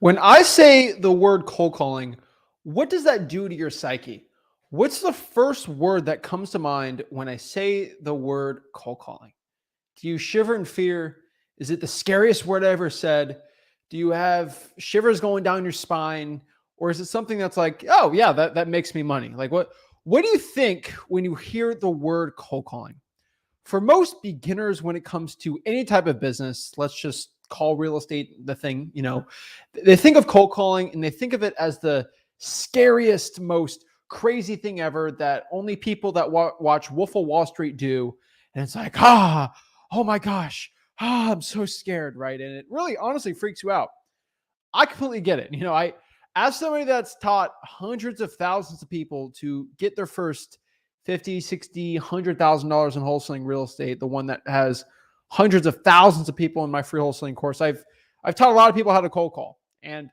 When I say the word cold calling, what does that do to your psyche? What's the first word that comes to mind when I say the word cold calling? Do you shiver in fear? Is it the scariest word I ever said? Do you have shivers going down your spine? Or is it something that's like, oh yeah, that makes me money? Like what do you think when you hear the word cold calling? For most beginners, when it comes to any type of business, let's just call real estate the thing, they think of cold calling and they think of it as the scariest, most crazy thing ever that only people that watch Wolf of Wall Street do. And it's like, oh my gosh, I'm so scared, right? And it really honestly freaks you out. I completely get it. As somebody that's taught hundreds of thousands of people to get their first 50, 60, $100,000 in wholesaling real estate, the one that has hundreds of thousands of people in my free wholesaling course, I've taught a lot of people how to cold call. And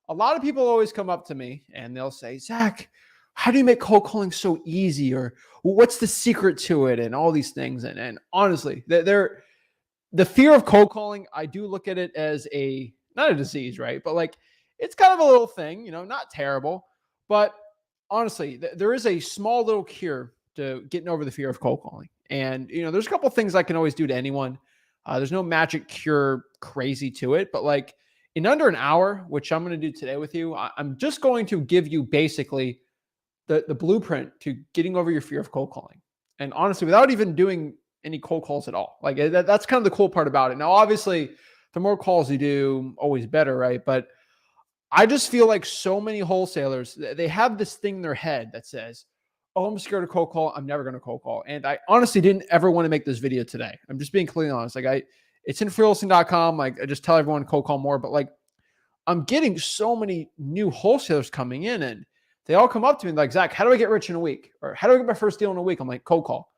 a lot of people always come up to me and they'll say, Zach, how do you make cold calling so easy? Or what's the secret to it? And all these things. And honestly, the fear of cold calling, I do look at it as not a disease, right? But like, it's kind of a little thing, not terrible. But honestly, there is a small little cure to getting over the fear of cold calling. And, there's a couple of things I can always do to anyone. There's no magic cure crazy to it, but like in under an hour, which I'm going to do today with you, I'm just going to give you basically the blueprint to getting over your fear of cold calling. And honestly, without even doing any cold calls at all. Like that's kind of the cool part about it. Now, obviously, the more calls you do, always better, right? But I just feel like so many wholesalers, they have this thing in their head that says, oh, I'm scared of cold call. I'm never going to cold call. And I honestly didn't ever want to make this video today. I'm just being completely honest. Like it's in freewholesaling.com. Like I just tell everyone to cold call more, but like I'm getting so many new wholesalers coming in and they all come up to me like, Zach, how do I get rich in a week? Or how do I get my first deal in a week? I'm like, cold call.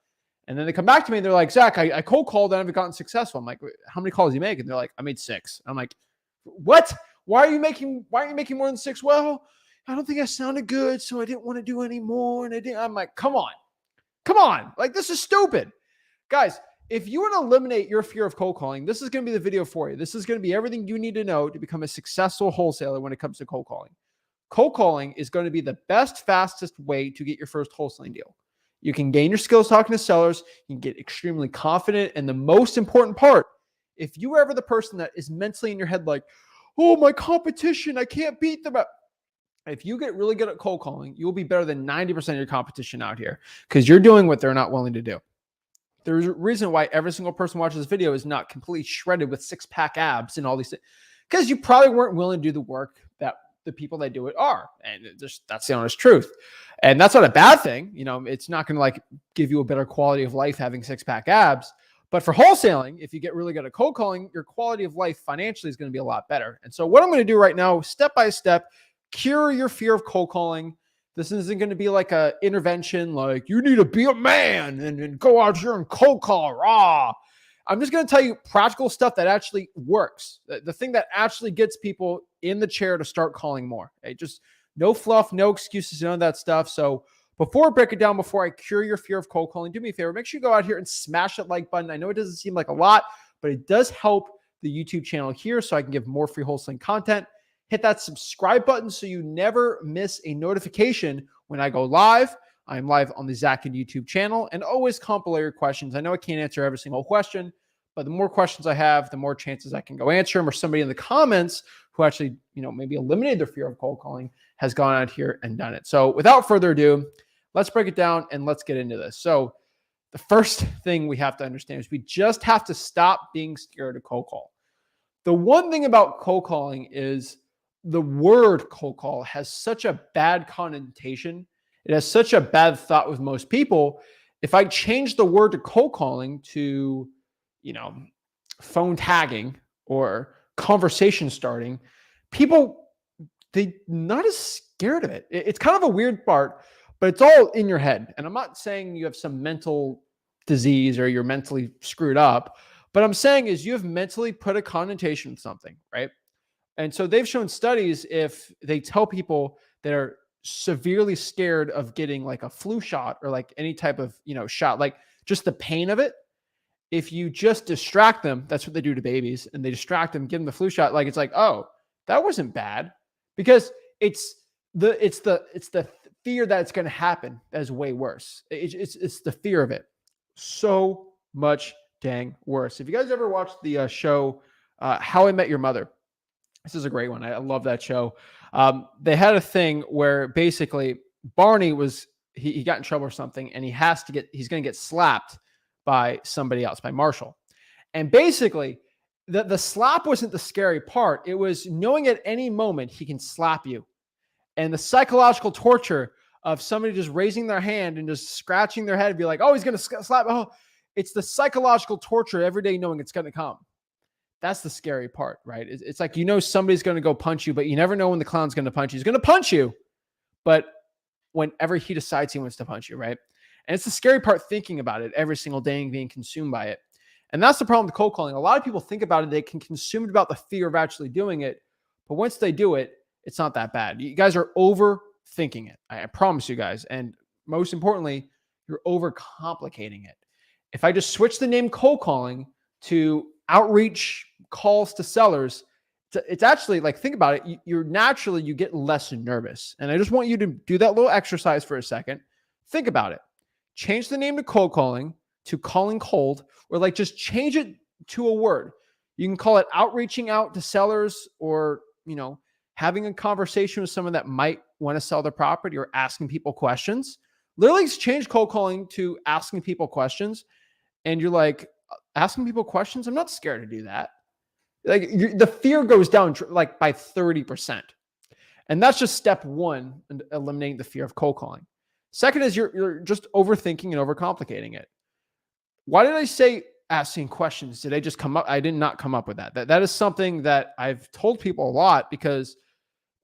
And then they come back to me and they're like, Zach, I cold called and I haven't gotten successful. I'm like, how many calls do you make? And they're like, I made 6. I'm like, what? Why aren't you making more than 6? Well, I don't think I sounded good, so I didn't want to do any more. And I'm like, come on. Like, this is stupid. Guys, if you want to eliminate your fear of cold calling, this is going to be the video for you. This is going to be everything you need to know to become a successful wholesaler when it comes to cold calling. Cold calling is going to be the best, fastest way to get your first wholesaling deal. You can gain your skills talking to sellers. You can get extremely confident. And the most important part, if you are ever the person that is mentally in your head like, oh, my competition, I can't beat them. If you get really good at cold calling, you will be better than 90% of your competition out here because you're doing what they're not willing to do. There's a reason why every single person watching this video is not completely shredded with 6-pack abs and all these things, because you probably weren't willing to do the work that the people that do it are. And that's the honest truth. And that's not a bad thing. It's not going to like give you a better quality of life having 6-pack abs. But for wholesaling, if you get really good at cold calling, your quality of life financially is going to be a lot better. And so what I'm going to do right now, step by step, cure your fear of cold calling. This isn't going to be like a intervention, like you need to be a man and go out here and cold call. Rah. I'm just going to tell you practical stuff that actually works. The thing that actually gets people in the chair to start calling more. Okay? Just no fluff, no excuses, none of that stuff. So before I break it down, before I cure your fear of cold calling, do me a favor, make sure you go out here and smash that like button. I know it doesn't seem like a lot, but it does help the YouTube channel here so I can give more free wholesaling content. Hit that subscribe button so you never miss a notification when I go live. I'm live on the Zach Ginn YouTube channel, and always compile your questions. I know I can't answer every single question, but the more questions I have, the more chances I can go answer them, or somebody in the comments who actually, maybe eliminated their fear of cold calling has gone out here and done it. So without further ado, let's break it down and let's get into this. So the first thing we have to understand is we just have to stop being scared of cold call. The one thing about cold calling is the word cold call has such a bad connotation. It has such a bad thought with most people. If I change the word to cold calling to, phone tagging or conversation starting, people, they're not as scared of it. It's kind of a weird part, but it's all in your head. And I'm not saying you have some mental disease or you're mentally screwed up, but I'm saying is you have mentally put a connotation with something, right? And so they've shown studies if they tell people that are severely scared of getting like a flu shot or like any type of, shot, like just the pain of it. If you just distract them, that's what they do to babies, and they distract them, give them the flu shot. Like, it's like, oh, That wasn't bad because it's the fear that it's going to happen that is way worse. It's the fear of it. So much dang worse. If you guys ever watched the show How I Met Your Mother, this is a great one. I love that show. They had a thing where basically Barney was he got in trouble or something, and he's going to get slapped by somebody else, by Marshall. And basically, the slap wasn't the scary part. It was knowing at any moment he can slap you. And the psychological torture of somebody just raising their hand and just scratching their head and be like, oh, he's going to slap. Oh, it's the psychological torture every day knowing it's going to come. That's the scary part, right? It's like, somebody's going to go punch you, but you never know when the clown's going to punch you. He's going to punch you, but whenever he decides he wants to punch you, right? And it's the scary part thinking about it every single day and being consumed by it. And that's the problem with cold calling. A lot of people think about it. They can consume it about the fear of actually doing it. But once they do it, it's not that bad. You guys are overthinking it. I promise you guys. And most importantly, you're overcomplicating it. If I just switch the name cold calling to outreach calls to sellers, it's actually like, think about it. You get less nervous. And I just want you to do that little exercise for a second. Think about it. Change the name to cold calling to calling cold, or like just change it to a word. You can call it outreaching out to sellers, or, having a conversation with someone that might want to sell their property, or asking people questions. Literally change cold calling to asking people questions. And you're like, asking people questions? I'm not scared to do that. Like the fear goes down like by 30%. And that's just step one in eliminating the fear of cold calling. Second is you're just overthinking and overcomplicating it. Why did I say asking questions? Did I just come up? I did not come up with that. That is something that I've told people a lot, because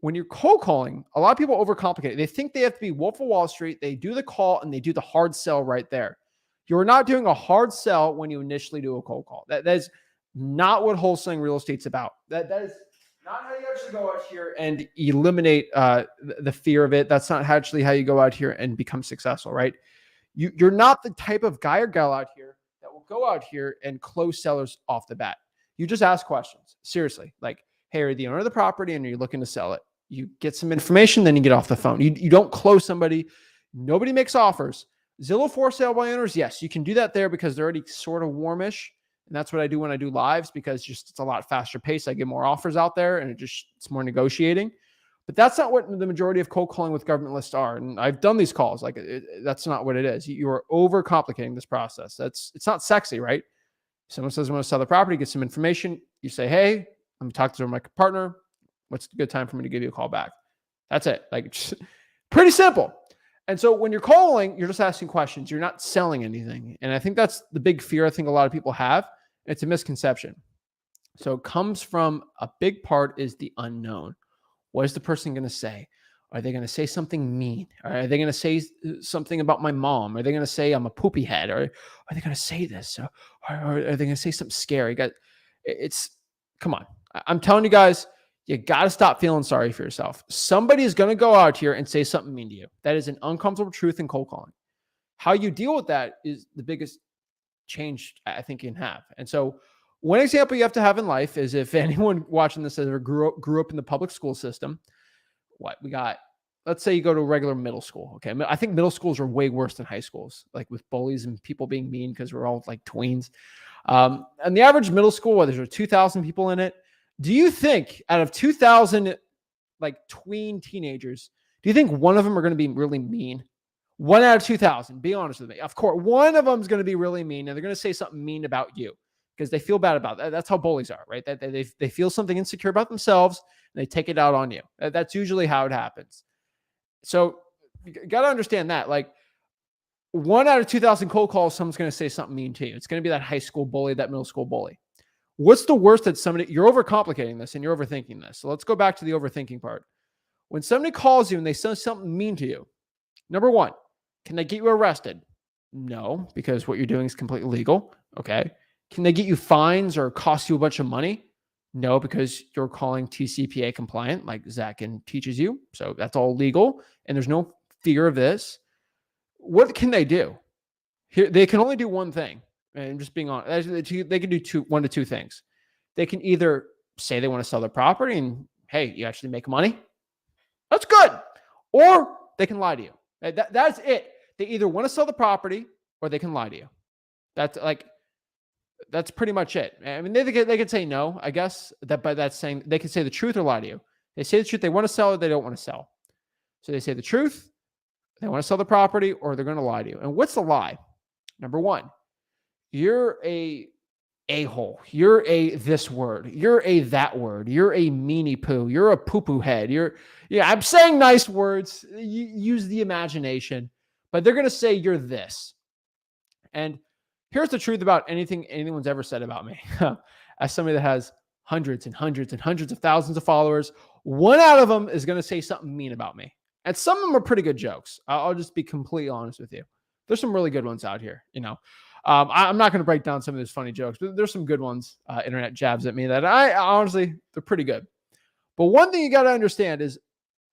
when you're cold calling, a lot of people overcomplicate it. They think they have to be Wolf of Wall Street. They do the call and they do the hard sell right there. You're not doing a hard sell when you initially do a cold call. That is not what wholesaling real estate's about. That is not how you actually go out here and eliminate the fear of it. That's not actually how you go out here and become successful, right? You're not the type of guy or gal out here that will go out here and close sellers off the bat. You just ask questions. Seriously. Like, hey, are you the owner of the property and are you looking to sell it? You get some information, then you get off the phone. You don't close somebody. Nobody makes offers. Zillow for sale by owners, yes, you can do that there because they're already sort of warmish. And that's what I do when I do lives, because it's a lot faster pace. I get more offers out there and it's more negotiating. But that's not what the majority of cold calling with government lists are. And I've done these calls. Like that's not what it is. You're overcomplicating this process. It's not sexy, right? Someone says, I want to sell the property, get some information. You say, hey, let me talk to my partner. What's a good time for me to give you a call back? That's it. Like, pretty simple. And so when you're calling, you're just asking questions. You're not selling anything. And I think that's the big fear I think a lot of people have. It's a misconception. So it comes from a big part is the unknown. What is the person going to say? Are they going to say something mean? Are they going to say something about my mom? Are they going to say I'm a poopy head? Or are they going to say this? Or are they going to say something scary? Come on. I'm telling you guys, you got to stop feeling sorry for yourself. Somebody is going to go out here and say something mean to you. That is an uncomfortable truth in cold calling. How you deal with that is the biggest change I think you can have. And so one example you have to have in life is, if anyone watching this ever grew up in the public school system, let's say you go to a regular middle school. Okay. I think middle schools are way worse than high schools, like with bullies and people being mean because we're all like tweens. And the average middle school, there's 2,000 people in it. Do you think out of 2,000 like tween teenagers, do you think one of them are going to be really mean? 1 out of 2,000, be honest with me. Of course, one of them is going to be really mean, and they're going to say something mean about you because they feel bad about that. That's how bullies are, right? That they feel something insecure about themselves and they take it out on you. That's usually how it happens. So you got to understand that, like 1 out of 2,000 cold calls, someone's going to say something mean to you. It's going to be that high school bully, that middle school bully. What's the worst that you're overcomplicating this and you're overthinking this. So let's go back to the overthinking part. When somebody calls you and they say something mean to you, number one, can they get you arrested? No, because what you're doing is completely legal. Okay. Can they get you fines or cost you a bunch of money? No, because you're calling TCPA compliant, like Zach Ginn teaches you. So that's all legal and there's no fear of this. What can they do? Here, they can only do one thing. And just being honest, they can do one to two things. They can either say they want to sell their property and hey, you actually make money? That's good. Or they can lie to you. That's it. They either want to sell the property or they can lie to you. That's pretty much it. I mean, they could say no, I guess, but that's saying they can say the truth or lie to you. They say the truth, they want to sell or they don't want to sell. So they say the truth, they want to sell the property, or they're going to lie to you. And what's the lie? Number one, you're a-hole. You're a this word. You're a that word. You're a meanie poo. You're a poo-poo head. I'm saying nice words. You use the imagination, but they're going to say you're this. And here's the truth about anything anyone's ever said about me. As somebody that has hundreds and hundreds and hundreds of thousands of followers, one out of them is going to say something mean about me. And some of them are pretty good jokes. I'll just be completely honest with you. There's some really good ones out here, I'm not going to break down some of those funny jokes, but there's some good ones, internet jabs at me that I honestly, they're pretty good. But one thing you got to understand is,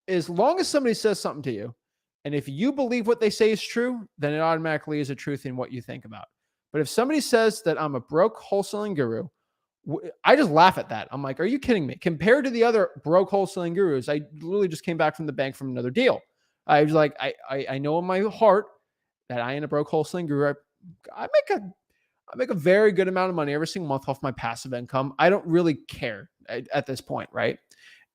as long as somebody says something to you, and if you believe what they say is true, then it automatically is a truth in what you think about. But if somebody says that I'm a broke wholesaling guru, I just laugh at that. I'm like, are you kidding me? Compared to the other broke wholesaling gurus, I literally just came back from the bank from another deal. I was like, I know in my heart that I ain't a broke wholesaling guru. I make a very good amount of money every single month off my passive income. I don't really care at this point, right?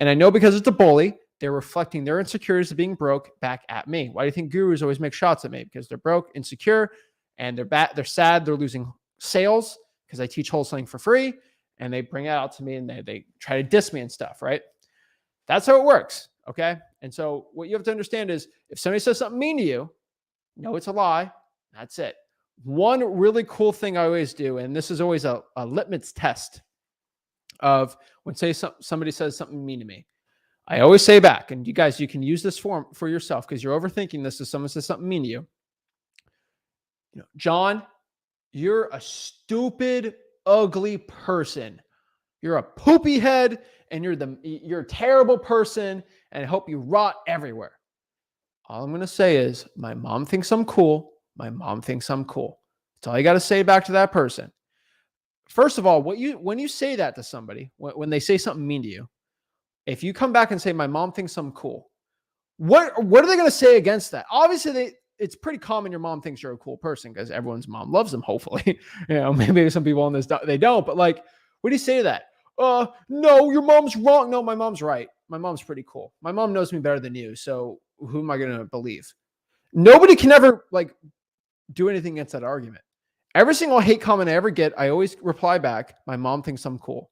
And I know because it's a bully, they're reflecting their insecurities of being broke back at me. Why do you think gurus always make shots at me? Because they're broke, insecure, and they're sad, they're losing sales because I teach wholesaling for free, and they bring it out to me and they try to diss me and stuff, right? That's how it works, okay? And so what you have to understand is, if somebody says something mean to you, no, it's a lie. That's it. One really cool thing I always do, and this is always a litmus test of when somebody says something mean to me, I always say back, and you guys, you can use this form for yourself because you're overthinking this. If someone says something mean to you, John, you're a stupid, ugly person. You're a poopy head, and you're a terrible person, and I hope you rot everywhere. All I'm going to say is, my mom thinks I'm cool. My mom thinks I'm cool. That's all you got to say back to that person. First of all, when you say that to somebody, when they say something mean to you, if you come back and say, my mom thinks I'm cool, what are they going to say against that? Obviously, it's pretty common your mom thinks you're a cool person because everyone's mom loves them, hopefully. Maybe some people on this, they don't. But like, what do you say to that? No, your mom's wrong. No, my mom's right. My mom's pretty cool. My mom knows me better than you. So who am I going to believe? Nobody can ever do anything against that argument. Every single hate comment I ever get, I always reply back, my mom thinks I'm cool.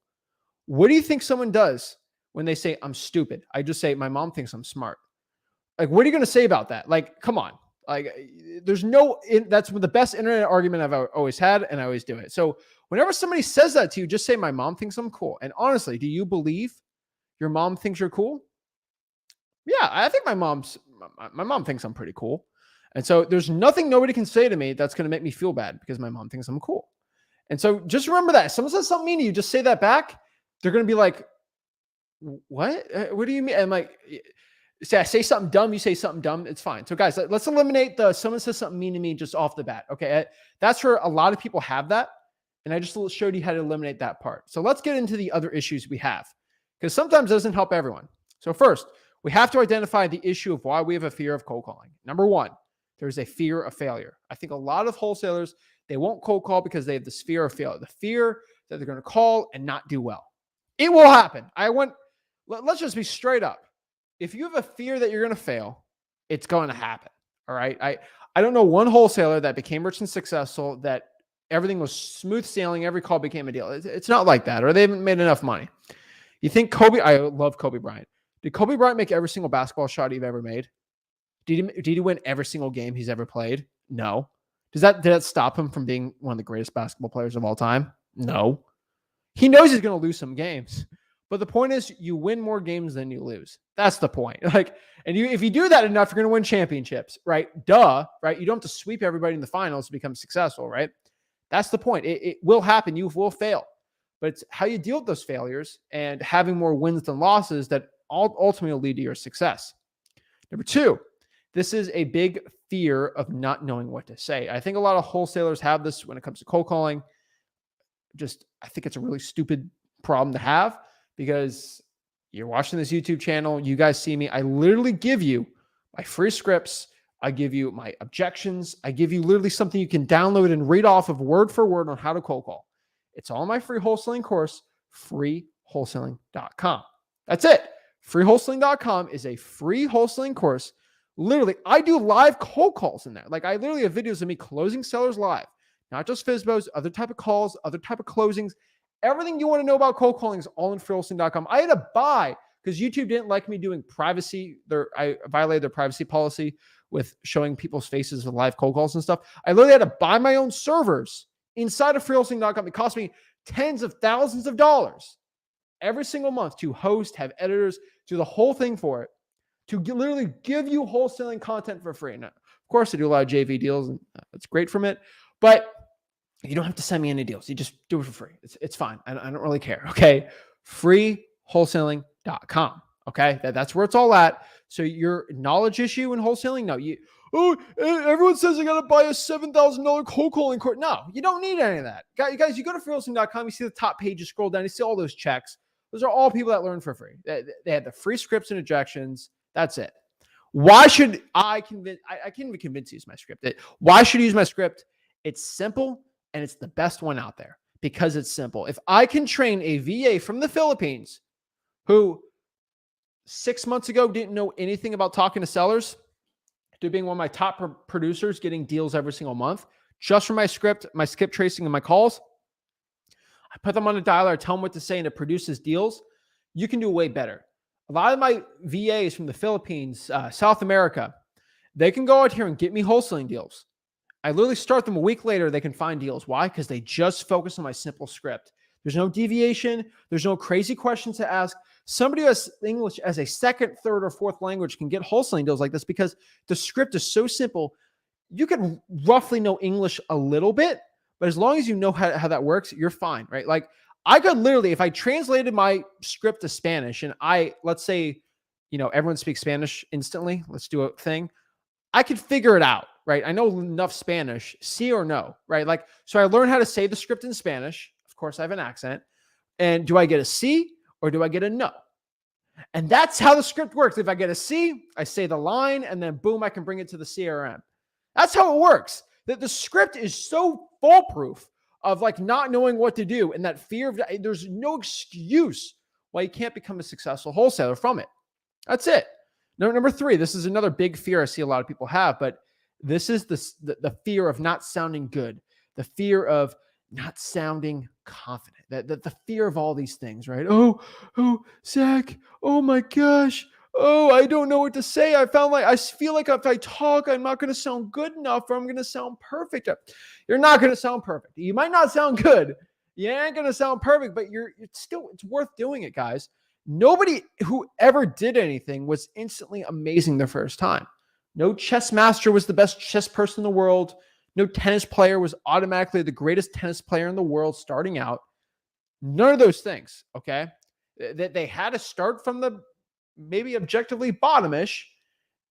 What do you think someone does when they say I'm stupid? I just say, my mom thinks I'm smart. Like, what are you going to say about that? Like, come on. Like, that's the best internet argument I've always had, and I always do it. So whenever somebody says that to you, just say, my mom thinks I'm cool. And honestly, do you believe your mom thinks you're cool? Yeah, I think my mom thinks I'm pretty cool. And so there's nothing nobody can say to me that's going to make me feel bad because my mom thinks I'm cool. And so just remember that. If someone says something mean to you, just say that back. They're going to be like, what? What do you mean? I'm like, say something dumb. You say something dumb. It's fine. So guys, let's eliminate someone says something mean to me just off the bat. Okay. That's where a lot of people have that. And I just showed you how to eliminate that part. So let's get into the other issues we have, because sometimes it doesn't help everyone. So first, we have to identify the issue of why we have a fear of cold calling. Number one, there's a fear of failure. I think a lot of wholesalers, they won't cold call because they have this fear of failure, the fear that they're going to call and not do well. It will happen. Let's just be straight up. If you have a fear that you're going to fail, it's going to happen. All right. I don't know one wholesaler that became rich and successful that everything was smooth sailing. Every call became a deal. It's not like that, or they haven't made enough money. You think I love Kobe Bryant. Did Kobe Bryant make every single basketball shot he's ever made? Did he win every single game he's ever played? No. Did that stop him from being one of the greatest basketball players of all time? No. He knows he's going to lose some games. But the point is, you win more games than you lose. That's the point. If you do that enough, you're going to win championships, right? Duh, right? You don't have to sweep everybody in the finals to become successful, right? That's the point. It will happen. You will fail. But it's how you deal with those failures and having more wins than losses that ultimately will lead to your success. Number two, this is a big fear of not knowing what to say. I think a lot of wholesalers have this when it comes to cold calling. I think it's a really stupid problem to have, because You're watching this YouTube channel. You guys see me. I literally give you my free scripts. I give you my objections. I give you literally something you can download and read off of word for word on how to cold call. It's all my free wholesaling course, freewholesaling.com. That's it. Freewholesaling.com is a free wholesaling course. Literally, I do live cold calls in there. Like I literally have videos of me closing sellers live, not just FSBOs, other type of calls, other type of closings. Everything you want to know about cold calling is all in freewholesaling.com. I had to buy because YouTube didn't like me doing privacy. I violated their privacy policy with showing people's faces with live cold calls and stuff. I literally had to buy my own servers inside of freewholesaling.com. It cost me tens of thousands of dollars every single month to host, have editors, do the whole thing for it, to literally give you wholesaling content for free. Now, of course, I do a lot of JV deals, and it's great from it, but you don't have to send me any deals. You just do it for free. It's fine. I don't really care. Okay. Freewholesaling.com. Okay. That's where it's all at. So your knowledge issue in wholesaling, no, everyone says I got to buy a $7,000 cold calling course. No, you don't need any of that. Guys, you go to freewholesaling.com, you see the top page, you scroll down, you see all those checks. Those are all people that learn for free. They have the free scripts and objections. That's it. Why should I convince? I can't even convince you to use my script. Why should you use my script? It's simple and it's the best one out there because it's simple. If I can train a VA from the Philippines who 6 months ago didn't know anything about talking to sellers to being one of my top producers, getting deals every single month, just from my script, my skip tracing, and my calls, I put them on a dialer, I tell them what to say, and it produces deals. You can do way better. A lot of my VAs from the Philippines, South America, they can go out here and get me wholesaling deals. I literally start them a week later, they can find deals. Why? Because they just focus on my simple script. There's no deviation. There's no crazy questions to ask. Somebody who has English as a second, third, or fourth language can get wholesaling deals like this because the script is so simple. You can roughly know English a little bit, but as long as you know how that works, you're fine, right? Like I could literally, if I translated my script to Spanish and let's say, everyone speaks Spanish instantly. Let's do a thing. I could figure it out, right? I know enough Spanish, sí or no, right? Like, so I learned how to say the script in Spanish. Of course, I have an accent. And do I get a C or do I get a no? And that's how the script works. If I get a C, I say the line and then boom, I can bring it to the CRM. That's how it works. That the script is so foolproof of like not knowing what to do and that fear of, there's no excuse why you can't become a successful wholesaler from it. That's it. Number 3, this is another big fear I see a lot of people have, but this is the fear of not sounding good, the fear of not sounding confident, the fear of all these things, right? Oh, Zach, oh my gosh. Oh, I don't know what to say. I feel like if I talk, I'm not going to sound good enough or I'm going to sound perfect. You're not going to sound perfect. You might not sound good. You ain't going to sound perfect, but it's worth doing it, guys. Nobody who ever did anything was instantly amazing the first time. No chess master was the best chess person in the world. No tennis player was automatically the greatest tennis player in the world starting out. None of those things, okay? They had to start from the maybe objectively bottomish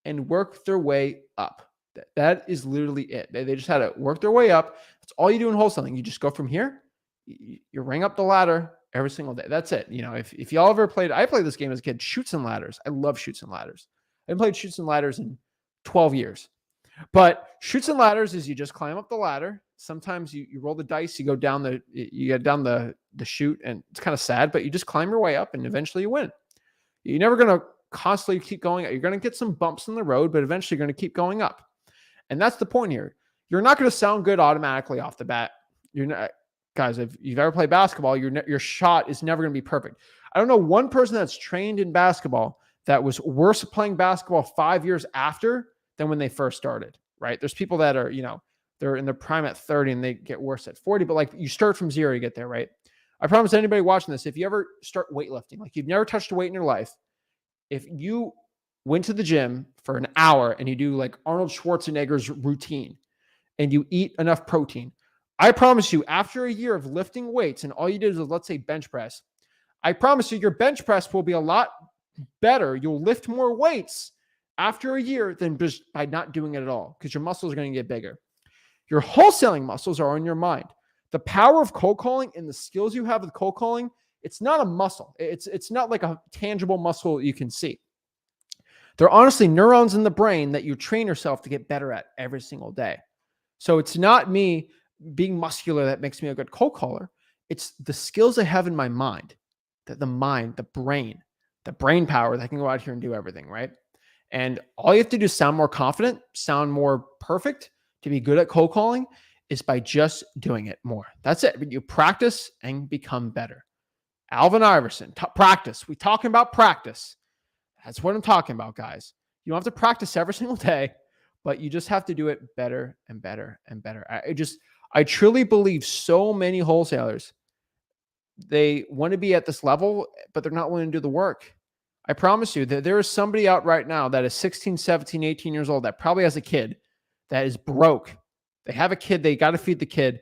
and work their way up. That is literally it. They just had to work their way up. That's all you do in wholesaling. You just go from here. You ring up the ladder every single day. That's it. If y'all ever played, I played this game as a kid, Chutes and Ladders. I love Chutes and Ladders. I haven't played Chutes and Ladders in 12 years. But Chutes and Ladders is you just climb up the ladder. Sometimes you roll the dice, you get down the chute, and it's kind of sad, but you just climb your way up and eventually you win. You're never going to constantly keep going. You're going to get some bumps in the road, but eventually you're going to keep going up. And that's the point here. You're not going to sound good automatically off the bat. You're not, guys, if you've ever played basketball, your shot is never going to be perfect. I don't know one person that's trained in basketball that was worse at playing basketball 5 years after than when they first started, right? There's people that are, they're in their prime at 30 and they get worse at 40, but like you start from zero, you get there, right? I promise anybody watching this, if you ever start weightlifting, like you've never touched a weight in your life, if you went to the gym for an hour and you do like Arnold Schwarzenegger's routine and you eat enough protein, I promise you, after a year of lifting weights and all you did is, let's say, bench press, I promise you, your bench press will be a lot better. You'll lift more weights after a year than just by not doing it at all because your muscles are going to get bigger. Your wholesaling muscles are on your mind. The power of cold calling and the skills you have with cold calling It's not a muscle. It's not like a tangible muscle you can see. They're honestly neurons in the brain that you train yourself to get better at every single day. So it's not me being muscular that makes me a good cold caller. It's the skills I have in my mind, the mind, the brain power that can go out here and do everything, right? And all you have to do is sound more confident, sound more perfect to be good at cold calling is by just doing it more. That's it. You practice and become better. Alvin Iverson, practice. We talking about practice. That's what I'm talking about, guys. You don't have to practice every single day, but you just have to do it better and better and better. I truly believe so many wholesalers, they want to be at this level, but they're not willing to do the work. I promise you that there is somebody out right now that is 16, 17, 18 years old that probably has a kid that is broke. They have a kid. They got to feed the kid.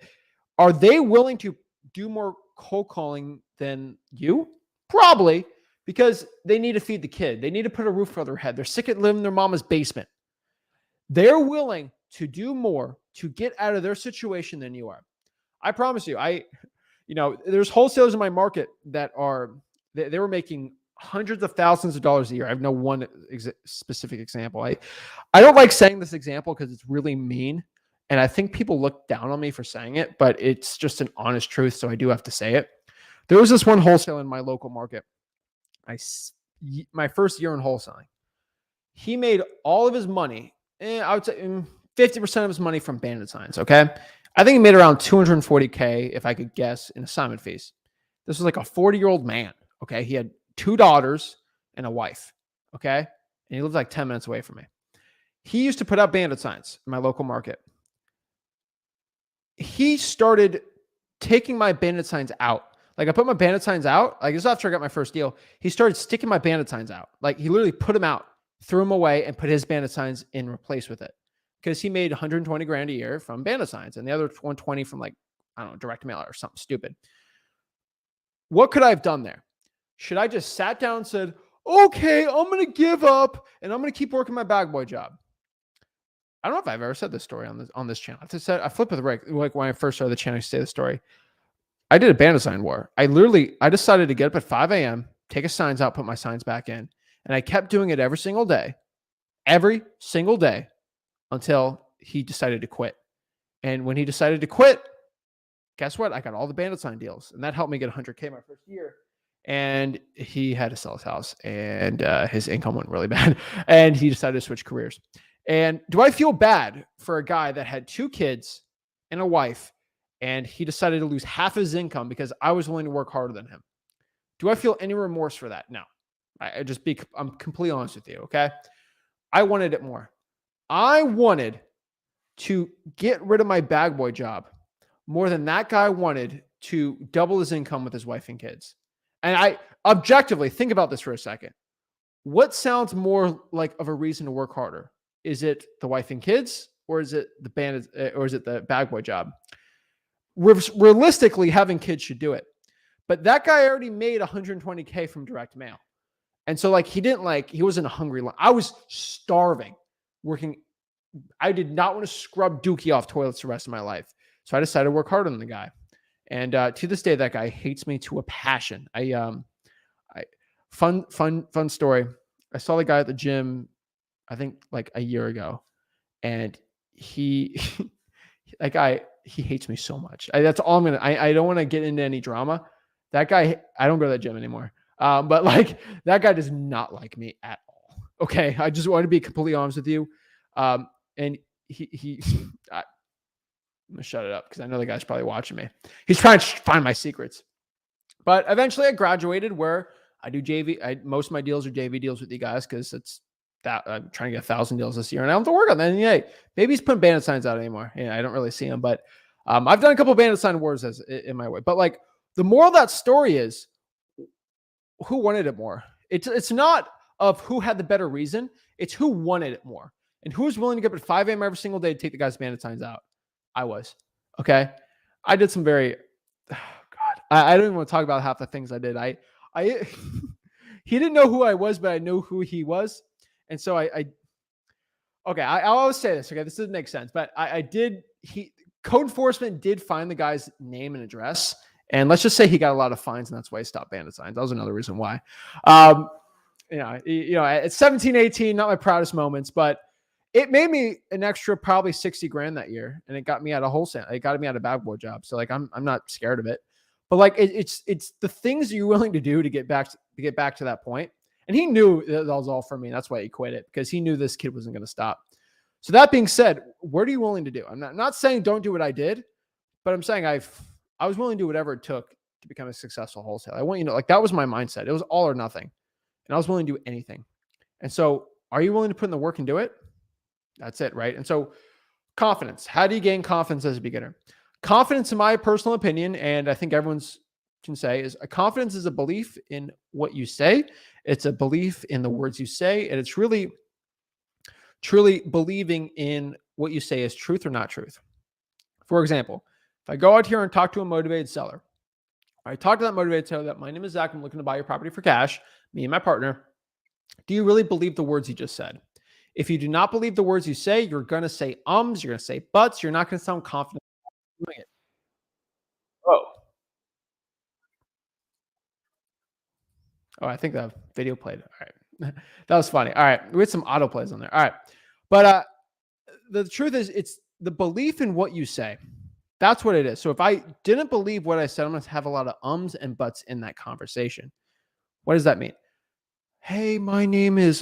Are they willing to do more cold calling than you? Probably, because they need to feed the kid. They need to put a roof over their head. They're sick of living in their mama's basement. They're willing to do more to get out of their situation than you are. I promise you, there's wholesalers in my market that they were making hundreds of thousands of dollars a year. I have no one specific example. I don't like saying this example because it's really mean. And I think people look down on me for saying it, but it's just an honest truth. So I do have to say it. There was this one wholesaler in my local market. My first year in wholesaling, he made all of his money. I would say 50% of his money from bandit signs. Okay. I think he made around $240K, if I could guess, in assignment fees. This was like a 40-year-old man. Okay. He had 2 daughters and a wife. Okay. And he lived like 10 minutes away from me. He used to put up bandit signs in my local market. He started taking my bandit signs out. Like I put my bandit signs out. Like this is after I got my first deal. He started sticking my bandit signs out. Like he literally put them out, threw them away, and put his bandit signs in replace with it. Because he made 120 grand a year from bandit signs and the other 120 from like, I don't know, direct mail or something stupid. What could I have done there? Should I just sat down and said, okay, I'm going to give up and I'm going to keep working my bag boy job? I don't know if I've ever said this story on this channel. I flip with the break. Like when I first started the channel, I say the story. I did a bandit sign war. I decided to get up at 5 a.m., take his signs out, put my signs back in. And I kept doing it every single day until he decided to quit. And when he decided to quit, guess what? I got all the bandit sign deals. And that helped me get 100K my first year. And he had to sell his house and his income went really bad. And he decided to switch careers. And do I feel bad for a guy that had 2 kids and a wife and he decided to lose half his income because I was willing to work harder than him? Do I feel any remorse for that? No. I'm completely honest with you, okay? I wanted it more. I wanted to get rid of my bag boy job more than that guy wanted to double his income with his wife and kids. And I objectively think about this for a second. What sounds more like of a reason to work harder? Is it the wife and kids, or is it the bag boy job? Realistically, having kids should do it. But that guy already made 120K from direct mail. And so he wasn't a hungry line. I was starving working. I did not want to scrub dookie off toilets the rest of my life. So I decided to work harder than the guy. And to this day, that guy hates me to a passion. Fun story. I saw the guy at the gym, I think like a year ago, and he hates me so much. That's all I don't want to get into any drama. That guy, I don't go to that gym anymore. But like that guy does not like me at all. Okay. I just want to be completely honest with you. And I'm gonna shut it up because I know the guy's probably watching me. He's trying to find my secrets. But eventually I graduated where I do JV. Most of my deals are JV deals with you guys because it's that I'm trying to get 1,000 deals this year and I don't have to work on that. And maybe he's putting bandit signs out anymore. Yeah, I don't really see him, but I've done a couple of bandit sign wars in my way. But like the moral of that story is who wanted it more. It's not of who had the better reason. It's who wanted it more and who was willing to get up at 5 a.m. every single day to take the guy's bandit signs out. I was. Okay. I did some very, God, I don't even want to talk about half the things I did. He didn't know who I was, but I knew who he was. And so I always say this. Okay. This doesn't make sense, but code enforcement did find the guy's name and address And let's just say he got a lot of fines, and that's why he stopped bandit signs. That was another reason why. Um, at 17, 18, not my proudest moments, but it made me an extra probably 60 grand that year. And it got me out of wholesale. It got me out of bag boy job. So like, I'm not scared of it, but like, it's the things you're willing to do to get back to that point. And he knew that was all for me. That's why he quit it, because he knew this kid wasn't going to stop. So that being said, what are you willing to do? I'm not saying don't do what I did, but I'm saying I was willing to do whatever it took to become a successful wholesaler. I want you to know, like, that was my mindset. It was all or nothing. And I was willing to do anything. And so are you willing to put in the work and do it? That's it, right? And so confidence. How do you gain confidence as a beginner? Confidence, in my personal opinion, and I think everyone's can say, is a confidence is a belief in what you say. It's a belief in the words you say. And it's really, truly believing in what you say is truth or not truth. For example, if I go out here and talk to a motivated seller, I talk to that motivated seller that my name is Zach, I'm looking to buy your property for cash, me and my partner. Do you really believe the words you just said? If you do not believe the words you say, you're going to say ums, you're going to say buts, you're not going to sound confident doing it. Oh, I think the video played. All right. That was funny. All right. We had some auto plays on there. All right. But the truth is, it's the belief in what you say. That's what it is. So if I didn't believe what I said, I'm going to have a lot of ums and buts in that conversation. What does that mean? Hey, my name is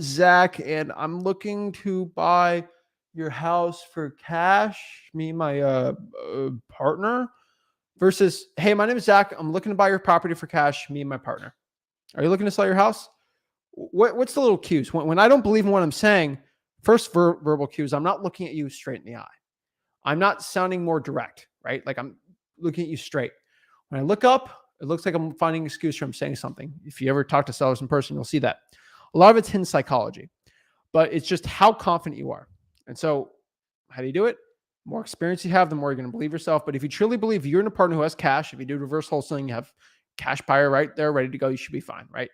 Zach, and I'm looking to buy your house for cash, me and my partner. Versus, hey, my name is Zach, I'm looking to buy your property for cash, me and my partner. Are you looking to sell your house? What's the little cues? When I don't believe in what I'm saying, first verbal cues, I'm not looking at you straight in the eye. I'm not sounding more direct, right? Like, I'm looking at you straight. When I look up, it looks like I'm finding an excuse from saying something. If you ever talk to sellers in person, you'll see that. A lot of it's hidden psychology, but it's just how confident you are. And so how do you do it? The more experience you have, the more you're going to believe yourself. But if you truly believe you're in a partner who has cash, if you do reverse wholesaling, you have cash buyer right there ready to go, you should be fine, right?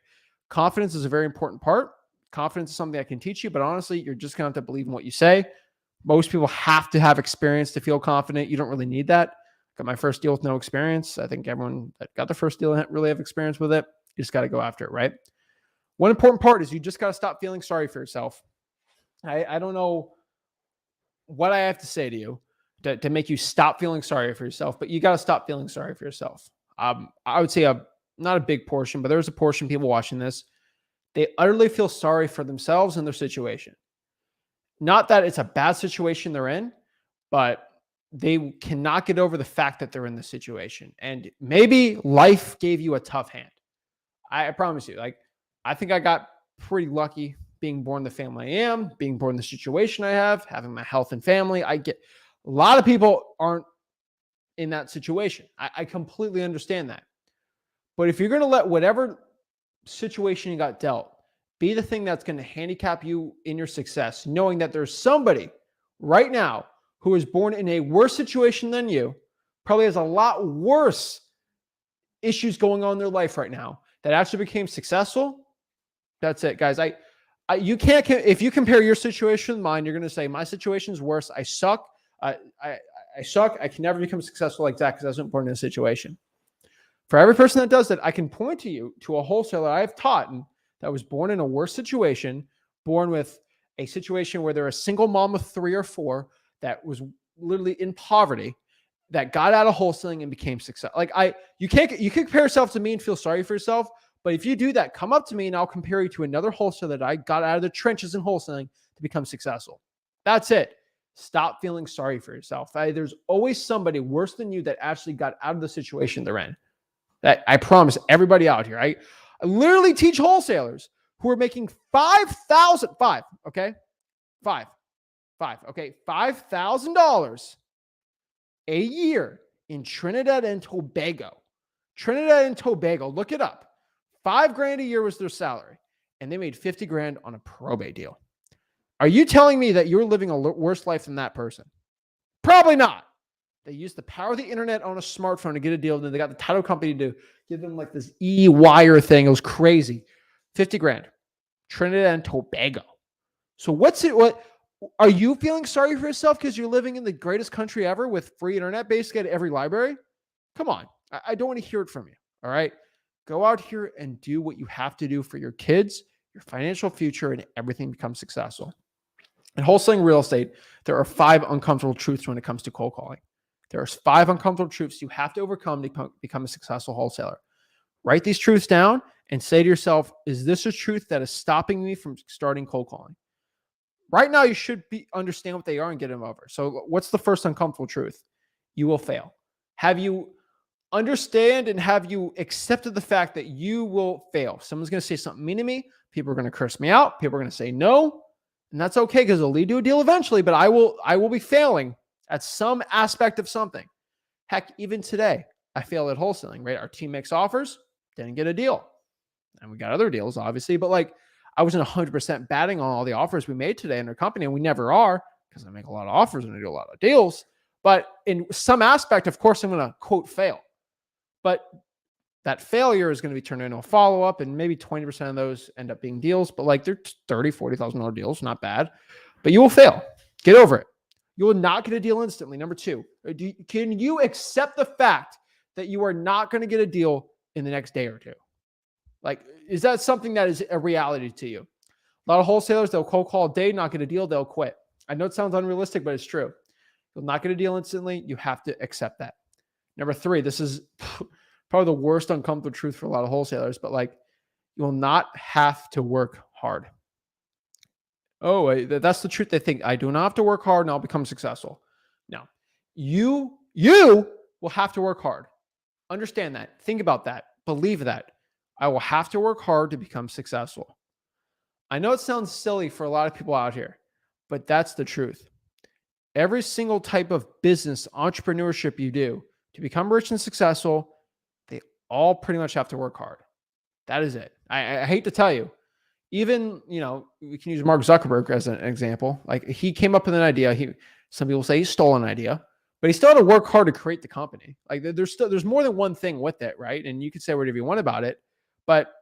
Confidence is a very important part. Confidence is something I can teach you, but honestly, you're just going to have to believe in what you say. Most people have to have experience to feel confident. You don't really need that. Got my first deal with no experience. I think everyone that got the first deal really have experience with it. You just got to go after it, right? One important part is you just got to stop feeling sorry for yourself. I don't know what I have to say to you to make you stop feeling sorry for yourself, but you got to stop feeling sorry for yourself. I would say not a big portion, but there's a portion of people watching this. They utterly feel sorry for themselves and their situation. Not that it's a bad situation they're in, but they cannot get over the fact that they're in this situation. And maybe life gave you a tough hand. I promise you, like, I think I got pretty lucky being born in the family I am, being born in the situation I have, having my health and family. A lot of people aren't in that situation. I completely understand that. But if you're going to let whatever situation you got dealt be the thing that's going to handicap you in your success, knowing that there's somebody right now who was born in a worse situation than you, probably has a lot worse issues going on in their life right now, that actually became successful. That's it, guys. You can't, if you compare your situation with mine, you're going to say my situation's worse. I suck. I suck. I can never become successful like that because I wasn't born in a situation. For every person that does that, I can point to you to a wholesaler I've taught and that was born in a worse situation, born with a situation where they're a single mom of 3 or 4 that was literally in poverty, that got out of wholesaling and became successful. Like you can compare yourself to me and feel sorry for yourself. But if you do that, come up to me and I'll compare you to another wholesaler that I got out of the trenches in wholesaling to become successful. That's it. Stop feeling sorry for yourself. There's always somebody worse than you that actually got out of the situation they're in. That I promise everybody out here. I literally teach wholesalers who are making $5,000 a year in Trinidad and Tobago. Trinidad and Tobago, look it up. $5,000 a year was their salary, and they made $50,000 on a probate deal. Are you telling me that you're living a worse life than that person? Probably not. They used the power of the internet on a smartphone to get a deal. Then they got the title company to give them like this e-wire thing. It was crazy. $50,000. Trinidad and Tobago. So what are you feeling sorry for yourself because you're living in the greatest country ever with free internet basically at every library? Come on. I don't want to hear it from you. All right. Go out here and do what you have to do for your kids, your financial future, and everything becomes successful. In wholesaling real estate, there are 5 uncomfortable truths when it comes to cold calling. There's 5 uncomfortable truths you have to overcome to become a successful wholesaler. Write these truths down and say to yourself, is this a truth that is stopping me from starting cold calling? Right now, you should understand what they are and get them over. So what's the first uncomfortable truth? You will fail. Have you understand and have you accepted the fact that you will fail? Someone's going to say something mean to me. People are going to curse me out. People are going to say no. And that's okay because it'll lead to a deal eventually, but I will be failing at some aspect of something. Heck, even today, I failed at wholesaling, right? Our team makes offers, didn't get a deal. And we got other deals, obviously, but like I wasn't 100% batting on all the offers we made today in our company, and we never are because I make a lot of offers and I do a lot of deals. But in some aspect, of course, I'm going to quote fail. But that failure is going to be turned into a follow-up, and maybe 20% of those end up being deals. But like they're $30,000, $40,000 deals, not bad. But you will fail. Get over it. You will not get a deal instantly. Number 2, can you accept the fact that you are not going to get a deal in the next day or two? Like, is that something that is a reality to you? A lot of wholesalers, they'll cold call a day, not get a deal, they'll quit. I know it sounds unrealistic, but it's true. You'll not get a deal instantly. You have to accept that. Number 3, this is probably the worst uncomfortable truth for a lot of wholesalers, but like, you will not have to work hard. Oh, that's the truth. They think I do not have to work hard and I'll become successful. No, you will have to work hard. Understand that. Think about that. Believe that. I will have to work hard to become successful. I know it sounds silly for a lot of people out here, but that's the truth. Every single type of business, entrepreneurship you do to become rich and successful, they all pretty much have to work hard. That is it. I hate to tell you. Even, we can use Mark Zuckerberg as an example. Like he came up with an idea. Some people say he stole an idea, but he still had to work hard to create the company. Like there's more than one thing with it, right? And you can say whatever you want about it, but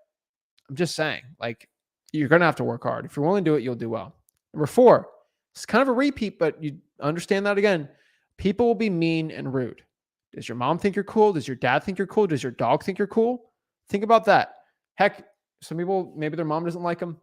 I'm just saying, like, you're going to have to work hard. If you're willing to do it, you'll do well. Number 4, it's kind of a repeat, but you understand that again. People will be mean and rude. Does your mom think you're cool? Does your dad think you're cool? Does your dog think you're cool? Think about that. Heck, some people, maybe their mom doesn't like them.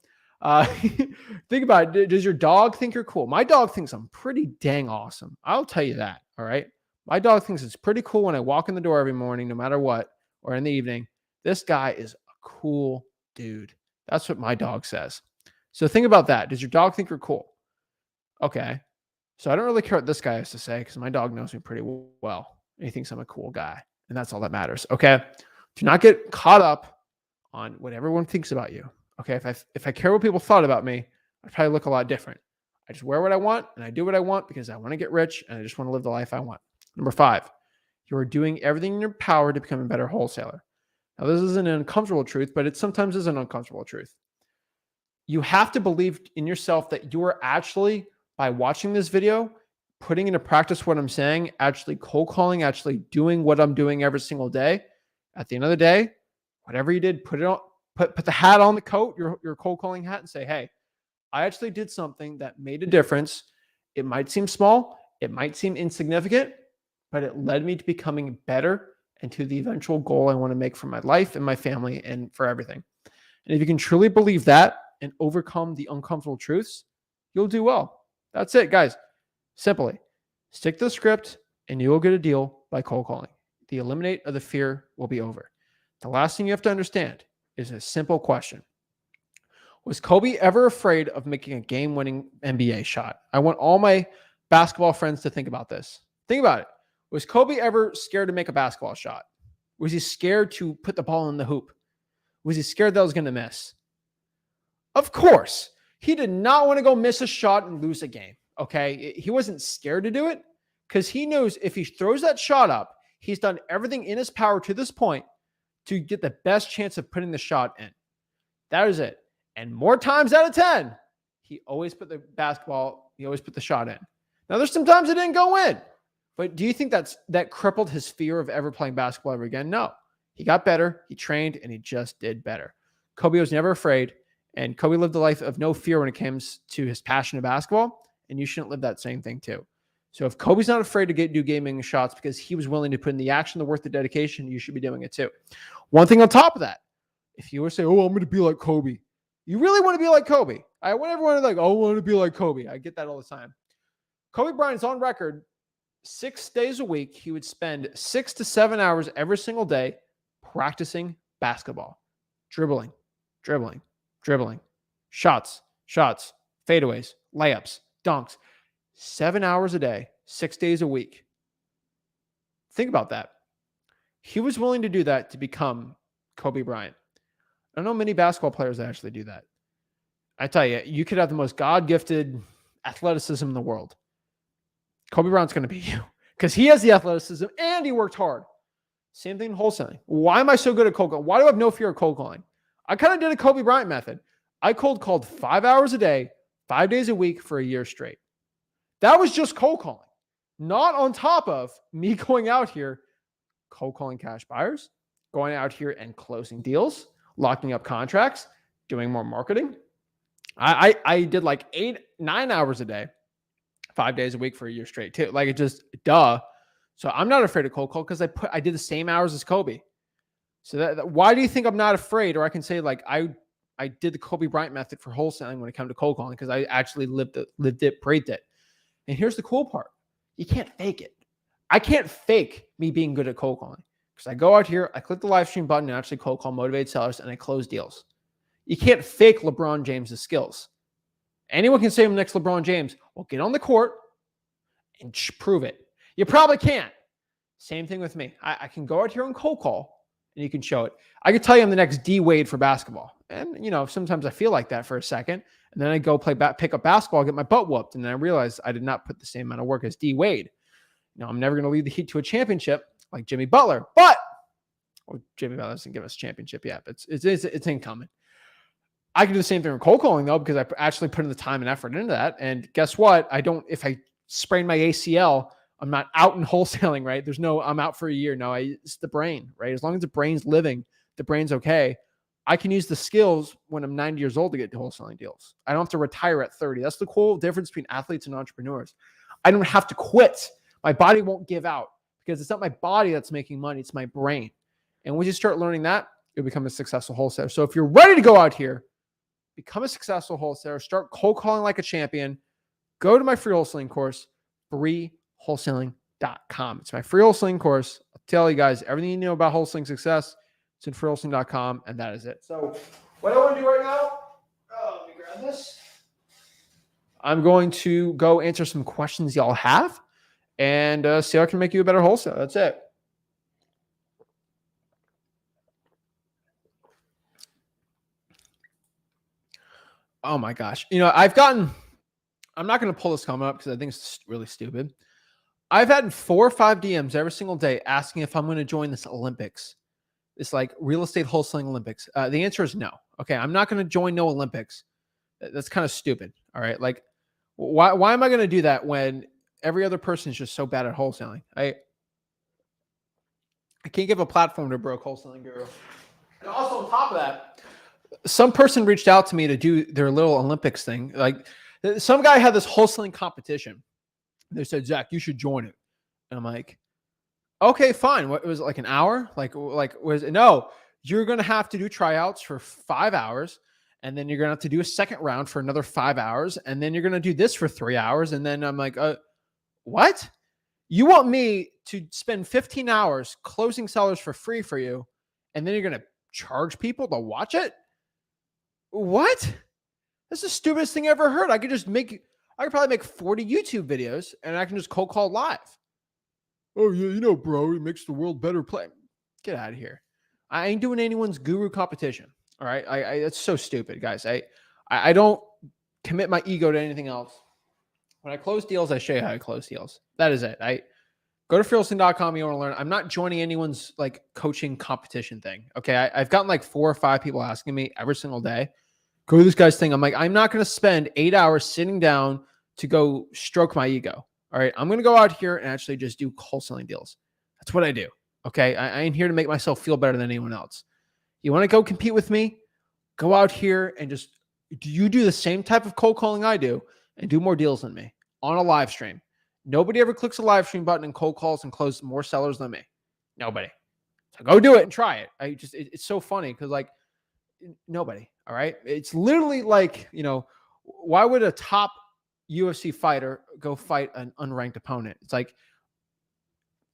Think about it. Does your dog think you're cool? My dog thinks I'm pretty dang awesome. I'll tell you that. All right. My dog thinks it's pretty cool when I walk in the door every morning, no matter what, or in the evening. This guy is a cool dude. That's what my dog says. So think about that. Does your dog think you're cool? Okay. So I don't really care what this guy has to say because my dog knows me pretty well. And he thinks I'm a cool guy. And that's all that matters. Okay. Do not get caught up on what everyone thinks about you. Okay. If I care what people thought about me, I'd probably look a lot different. I just wear what I want and I do what I want because I want to get rich and I just want to live the life I want. Number 5, you are doing everything in your power to become a better wholesaler. Now, this isn't an uncomfortable truth, but it sometimes is an uncomfortable truth. You have to believe in yourself that you are actually, by watching this video, putting into practice what I'm saying, actually cold calling, actually doing what I'm doing every single day. At the end of the day, whatever you did, put it on, put the hat on the coat, your cold calling hat, and say, hey, I actually did something that made a difference. It might seem small, it might seem insignificant, but it led me to becoming better and to the eventual goal I want to make for my life and my family and for everything. And if you can truly believe that and overcome the uncomfortable truths, you'll do well. That's it, guys. Simply stick to the script and you will get a deal by cold calling. The eliminate of the fear will be over. The last thing you have to understand is a simple question. Was Kobe ever afraid of making a game-winning NBA shot? I want all my basketball friends to think about this. Think about it. Was Kobe ever scared to make a basketball shot? Was he scared to put the ball in the hoop? Was he scared that I was going to miss? Of course. He did not want to go miss a shot and lose a game. Okay. He wasn't scared to do it because he knows if he throws that shot up, he's done everything in his power to this point to get the best chance of putting the shot in. That is it. And more times out of 10, he always put the shot in. Now, there's some times it didn't go in. But do you think that crippled his fear of ever playing basketball ever again? No. He got better, he trained, and he just did better. Kobe was never afraid, and Kobe lived a life of no fear when it comes to his passion of basketball, and you shouldn't live that same thing too. So if Kobe's not afraid to do gaming shots because he was willing to put in the action, the work, the dedication, you should be doing it too. One thing on top of that, if you were to say, oh, I'm going to be like Kobe, you really want to be like Kobe. I want everyone to like, oh, I want to be like Kobe. I get that all the time. Kobe Bryant's on record 6 days a week. He would spend 6 to 7 hours every single day practicing basketball, dribbling, shots, fadeaways, layups, dunks. 7 hours a day, 6 days a week. Think about that. He was willing to do that to become Kobe Bryant. I don't know many basketball players that actually do that. I tell you, you could have the most God-gifted athleticism in the world. Kobe Bryant's going to be you because he has the athleticism and he worked hard. Same thing in wholesaling. Why am I so good at cold calling? Why do I have no fear of cold calling? I kind of did a Kobe Bryant method. I cold called 5 hours a day, 5 days a week for a year straight. That was just cold calling, not on top of me going out here, cold calling cash buyers, going out here and closing deals, locking up contracts, doing more marketing. I did like 8-9 hours a day, 5 days a week for a year straight too. Like it just duh. So I'm not afraid of cold call because I did the same hours as Kobe. So why do you think I'm not afraid? Or I can say like I did the Kobe Bryant method for wholesaling when it comes to cold calling because I actually lived it, breathed it. And here's the cool part. You can't fake it. I can't fake me being good at cold calling because I go out here, I click the live stream button and actually cold call motivated sellers and I close deals. You can't fake LeBron James' skills. Anyone can say I'm next LeBron James. Well, get on the court and prove it. You probably can't. Same thing with me. I can go out here and cold call and you can show it. I could tell you I'm the next D Wade for basketball. And, you know, sometimes I feel like that for a second. And then I go pick up basketball, get my butt whooped. And then I realize I did not put the same amount of work as D Wade. You know, I'm never going to lead the Heat to a championship like Jimmy Butler. But, well, Jimmy Butler doesn't give us a championship yet. But it's incoming. I can do the same thing with cold calling, though, because I actually put in the time and effort into that. And guess what? If I sprain my ACL, I'm not out in wholesaling, right? I'm out for a year. No, it's the brain, right? As long as the brain's living, the brain's okay. I can use the skills when I'm 90 years old to get to wholesaling deals. I don't have to retire at 30. That's the cool difference between athletes and entrepreneurs. I don't have to quit. My body won't give out because it's not my body that's making money. It's my brain. And once you start learning that, you'll become a successful wholesaler. So if you're ready to go out here, become a successful wholesaler, start cold calling like a champion, go to my free wholesaling course, freewholesaling.com. It's my free wholesaling course. I'll tell you guys everything you know about wholesaling success. It's in freewholesaling.com, and that is it. So what I want to do right now, let me grab this. I'm going to go answer some questions y'all have and see how I can make you a better wholesaler. That's it. Oh my gosh. You know, I'm not going to pull this comment up because I think it's really stupid. I've had 4 or 5 DMs every single day asking if I'm going to join this Olympics. It's like real estate wholesaling Olympics. The answer is no. Okay. I'm not going to join no Olympics. That's kind of stupid. All right. Like why am I going to do that when every other person is just so bad at wholesaling? I can't give a platform to a broke wholesaling guru. And also on top of that, some person reached out to me to do their little Olympics thing. Like some guy had this wholesaling competition. They said, Zach, you should join it. And I'm like, okay, fine. What was it, like an hour? No, you're going to have to do tryouts for 5 hours. And then you're going to have to do a second round for another 5 hours. And then you're going to do this for 3 hours. And then I'm like, what? You want me to spend 15 hours closing sellers for free for you. And then you're going to charge people to watch it? What? That's the stupidest thing I ever heard. I could probably make 40 YouTube videos and I can just cold call live. Oh, yeah, you know, bro, it makes the world better play. Get out of here. I ain't doing anyone's guru competition. All right. It's so stupid, guys. I don't commit my ego to anything else. When I close deals, I show you how I close deals. That is it. Go to freewholesaling.com. You want to learn. I'm not joining anyone's like coaching competition thing. Okay. I've gotten like 4 or 5 people asking me every single day, go to this guy's thing. I'm like, I'm not going to spend 8 hours sitting down to go stroke my ego. All right. I'm going to go out here and actually just do wholesaling deals. That's what I do. Okay. I ain't here to make myself feel better than anyone else. You want to go compete with me? Go out here and do the same type of cold calling I do and do more deals than me on a live stream. Nobody ever clicks a live stream button and cold calls and closes more sellers than me. Nobody. So go do it and try it. It's so funny because like nobody. All right. It's literally like, why would a top UFC fighter go fight an unranked opponent? It's like,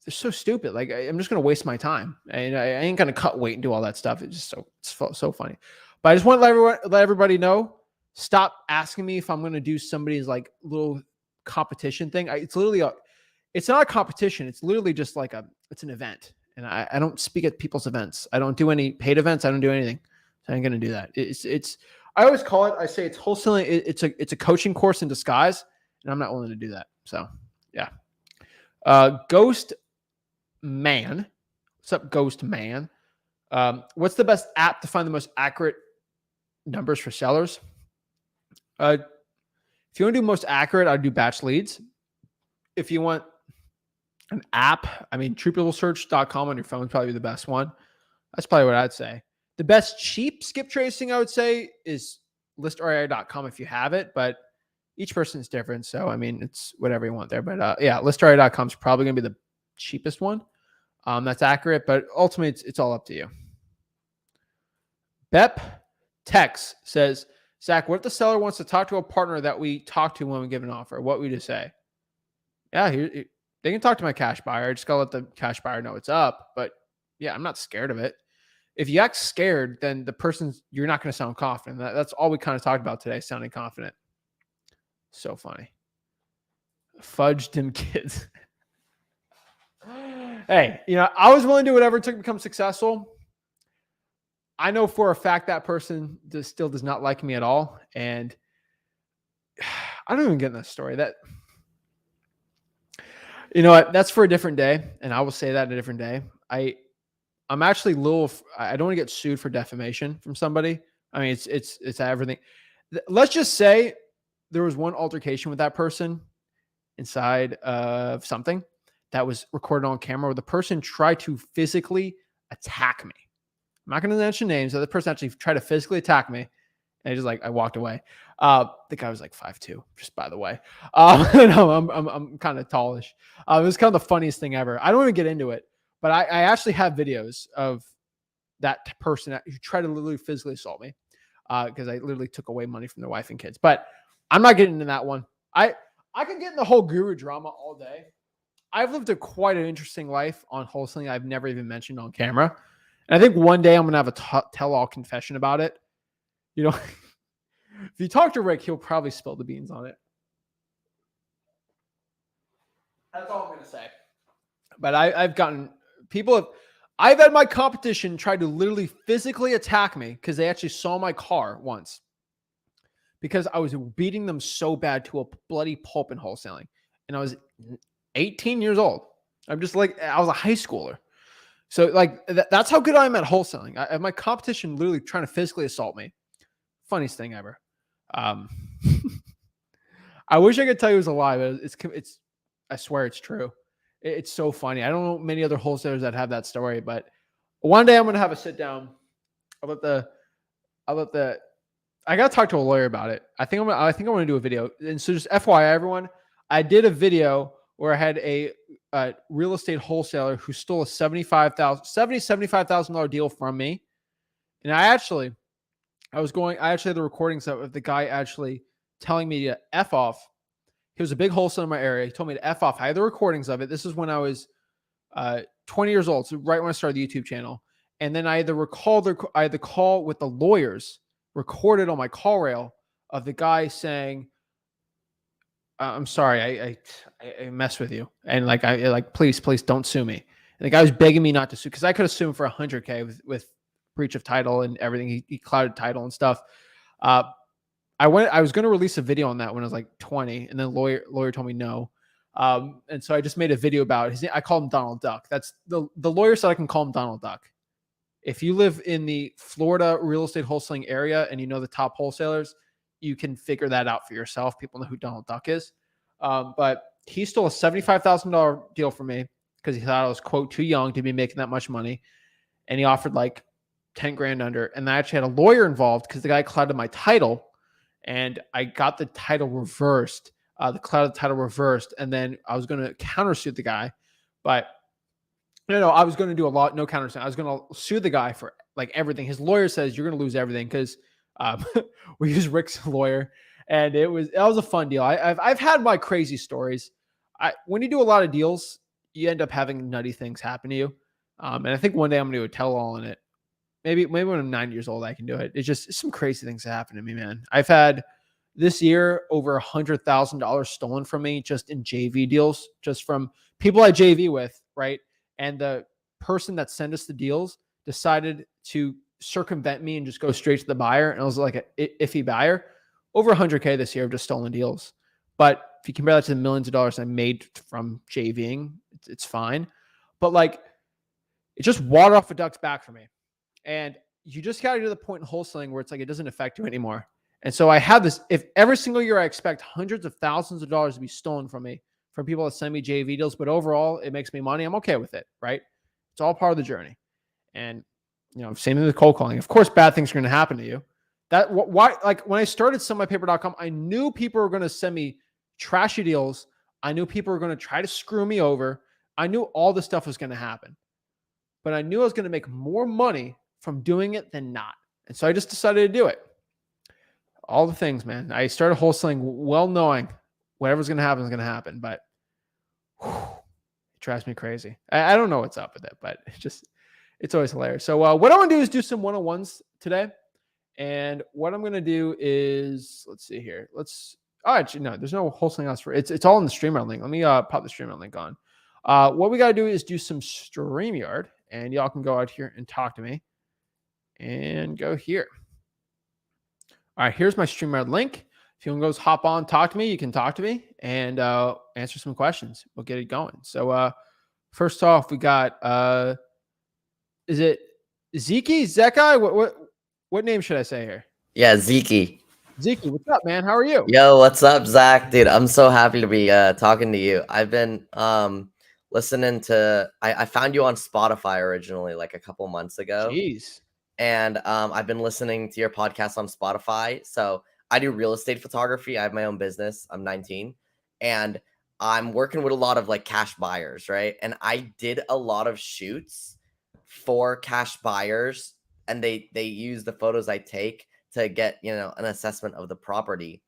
they're so stupid. Like I'm just going to waste my time and I ain't going to cut weight and do all that stuff. It's just so funny. But I just want to let everybody know, stop asking me if I'm going to do somebody's like little competition thing. It's literally it's not a competition. It's literally just like it's an event. And I don't speak at people's events. I don't do any paid events. I don't do anything. So I ain't going to do that. I always call it, I say it's wholesaling. It's a coaching course in disguise, and I'm not willing to do that. So yeah. Ghost Man. What's up, Ghost Man? What's the best app to find the most accurate numbers for sellers? If you want to do most accurate, I'd do batch leads. If you want an app, TruePeopleSearch.com on your phone is probably the best one. That's probably what I'd say. The best cheap skip tracing, I would say, is Listeriacom if you have it, but each person is different. So, it's whatever you want there. But yeah, Listeriacom is probably going to be the cheapest one. That's accurate, but ultimately it's all up to you. Bep Tex says, Zach, what if the seller wants to talk to a partner that we talk to when we give an offer? What would you say? Yeah, they can talk to my cash buyer. I just got to let the cash buyer know it's up. But yeah, I'm not scared of it. If you act scared, then you're not going to sound confident. That's all we kind of talked about today, sounding confident. So funny. Fudge them kids. Hey, I was willing to do whatever it took to become successful. I know for a fact that person still does not like me at all. And I don't even get in that story. That's for a different day. And I will say that a different day. I'm actually I don't want to get sued for defamation from somebody. It's everything. Let's just say there was one altercation with that person inside of something that was recorded on camera where the person tried to physically attack me. I'm not going to mention names. The person actually tried to physically attack me. And I walked away. The guy was like 5'2", just by the way. No, I'm kind of tallish. It was kind of the funniest thing ever. I don't even get into it, but I actually have videos of that person who tried to literally physically assault me because I literally took away money from their wife and kids. But I'm not getting into that one. I can get in the whole guru drama all day. I've lived quite an interesting life on wholesaling I've never even mentioned on camera. And I think one day I'm going to have a tell-all confession about it. If you talk to Rick, he'll probably spill the beans on it. That's all I'm going to say. But I've had my competition try to literally physically attack me because they actually saw my car once because I was beating them so bad to a bloody pulp in wholesaling. And I was 18 years old. I was a high schooler. So that's how good I am at wholesaling. I have my competition literally trying to physically assault me. Funniest thing ever. I wish I could tell you it was a lie, but it's I swear it's true. It's so funny. I don't know many other wholesalers that have that story, but one day I'm going to have a sit down. I got to talk to a lawyer about it. I think I'm going to do a video. And so just FYI, everyone, I did a video where I had a real estate wholesaler who stole a $75,000 deal from me. And I actually had the recordings of the guy actually telling me to F off. He was a big wholesaler in my area. He told me to F off. I had the recordings of it. This is when I was 20 years old. So right when I started the YouTube channel. And then I had the call with the lawyers recorded on my call rail of the guy saying, I'm sorry, I mess with you. And please don't sue me. And the guy was begging me not to sue because I could have sued him for $100K with breach of title and everything. He clouded title and stuff. I was going to release a video on that when I was like 20, and then lawyer told me no. And so I just made a video about it. I call him Donald Duck. That's the lawyer said I can call him Donald Duck. If you live in the Florida real estate wholesaling area and you know the top wholesalers, you can figure that out for yourself. People know who Donald Duck is. But he stole a $75,000 deal from me because he thought I was, quote, too young to be making that much money. And he offered like 10 grand under. And I actually had a lawyer involved because the guy clouded my title and I got the title reversed. the cloud title reversed, and then I was going to countersuit the guy, but I was going to do no countersuit. I was going to sue the guy for like everything. His lawyer says you're going to lose everything because we use Rick's lawyer, and that was a fun deal. I've had my crazy stories. When you do a lot of deals, you end up having nutty things happen to you, and I think one day I'm going to do a tell-all in it. Maybe when I'm 9 years old, I can do it. It's some crazy things that happen to me, man. I've had this year over $100,000 stolen from me just in JV deals, just from people I JV with, right? And the person that sent us the deals decided to circumvent me and just go straight to the buyer. And I was like an iffy buyer. Over 100K this year of just stolen deals. But if you compare that to the millions of dollars I made from JVing, it's fine. But like, it's just water off a duck's back for me. And you just got to get to the point in wholesaling where it's like it doesn't affect you anymore. And so I have this, if every single year I expect hundreds of thousands of dollars to be stolen from me, from people that send me JV deals, but overall it makes me money, I'm okay with it, right? It's all part of the journey. And, same thing with cold calling. Of course, bad things are going to happen to you. Like when I started sellmypaper.com, I knew people were going to send me trashy deals. I knew people were going to try to screw me over. I knew all this stuff was going to happen, but I knew I was going to make more money from doing it than not. And so I just decided to do it. All the things, man. I started wholesaling well knowing whatever's going to happen is going to happen, but it drives me crazy. I don't know what's up with it, but it's always hilarious. So what I want to do is do some one-on-ones today. And what I'm going to do is, let's see here. Actually, no, there's no wholesaling else it's all in the StreamYard link. Let me pop the StreamYard link on. What we got to do is do some StreamYard, and y'all can go out here and talk to me. And go here. All right, here's my StreamYard link. If you want to go hop on, talk to me, you can talk to me and answer some questions. We'll get it going. So first off, we got is it Zekai? What name should I say here? Yeah, Zeke, what's up, man? How are you? Yo, what's up, Zach? Dude, I'm so happy to be talking to you. I've been listening to I found you on Spotify originally, like a couple months ago. Jeez. And I've been listening to your podcast on Spotify. So I do real estate photography. I have my own business. I'm 19 and I'm working with a lot of like cash buyers, right? And I did a lot of shoots for cash buyers, and they use the photos I take to get, an assessment of the property.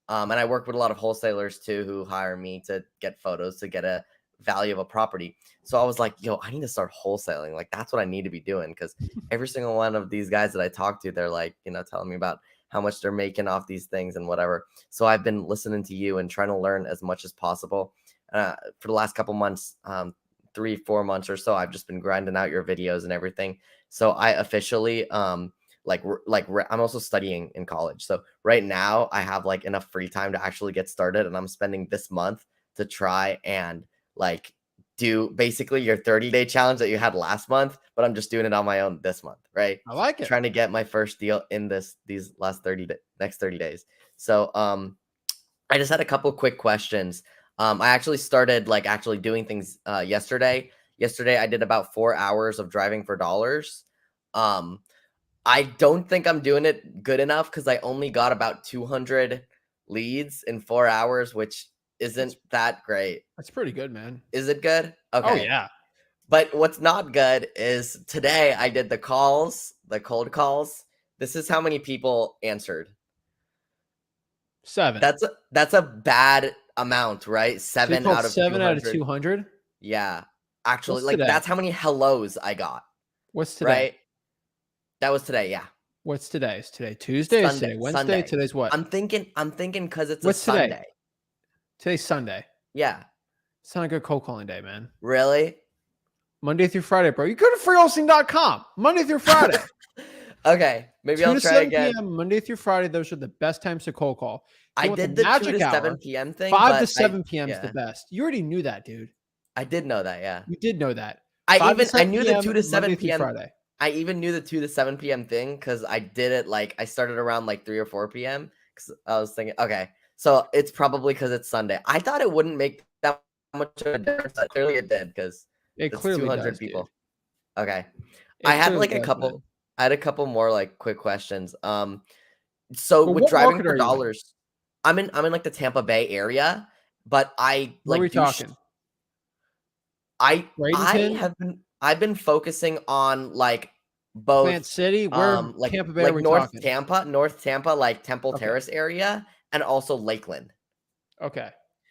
And I work with a lot of wholesalers too who hire me to get photos to get a value of a property. So I was like, yo, I need to start wholesaling. Like, that's what I need to be doing, because every single one of these guys that I talk to, they're like, telling me about how much they're making off these things and whatever. So I've been listening to you and trying to learn as much as possible. For the last couple months, 3-4 months or so, I've just been grinding out your videos and everything. So I officially I'm also studying in college. So right now I have like enough free time to actually get started, and I'm spending this month to try and like do basically your 30-day challenge that you had last month, but I'm just doing it on my own this month, right? I like it. Trying to get my first deal in these next 30 days. So I just had a couple quick questions. I actually started like actually doing things yesterday. Yesterday I did about 4 hours of driving for dollars. I don't think I'm doing it good enough because I only got about 200 leads in 4 hours, which isn't that great. That's pretty good, man. Is it good? Okay. Oh, yeah. But what's not good is today I did the cold calls. This is how many people answered. 7. That's a bad amount, right? 7 out of 7 200. out of 200? Yeah. Actually, What's today? That's how many hellos I got. What's today? Right? That was today, yeah. What's today? Is today Tuesday? Sunday, Is today Wednesday? Sunday. Today's what? I'm thinking because it's What's a Sunday. Today? Today's Sunday. Yeah. It's not a good cold calling day, man. Really? Monday through Friday, bro. You go to freewholesaling.com. Monday through Friday. Okay. Maybe I'll try again. PM, Monday through Friday, those are the best times to cold call. I did the 2 to 7 p.m. thing. 5 to 7 p.m. is the best. You already knew that, dude. I did know that, yeah. You did know that. I knew the 2 to 7 p.m. Friday. I even knew the 2 to 7 p.m. thing because I did it I started around 3 or 4 p.m. because I was thinking, okay, so it's probably because it's Sunday. I thought it wouldn't make that much of a difference. Clearly it did because it's clearly 200 does, people. Dude. Okay. I had a couple. Man. I had a couple more quick questions. So with driving for dollars, I'm in like the Tampa Bay area, but I Where are we like do talking? Bradenton, I've been focusing on like Plant both City? Where in Tampa Bay are we talking? North Tampa, like Temple Okay. Terrace area, and also Lakeland. Okay.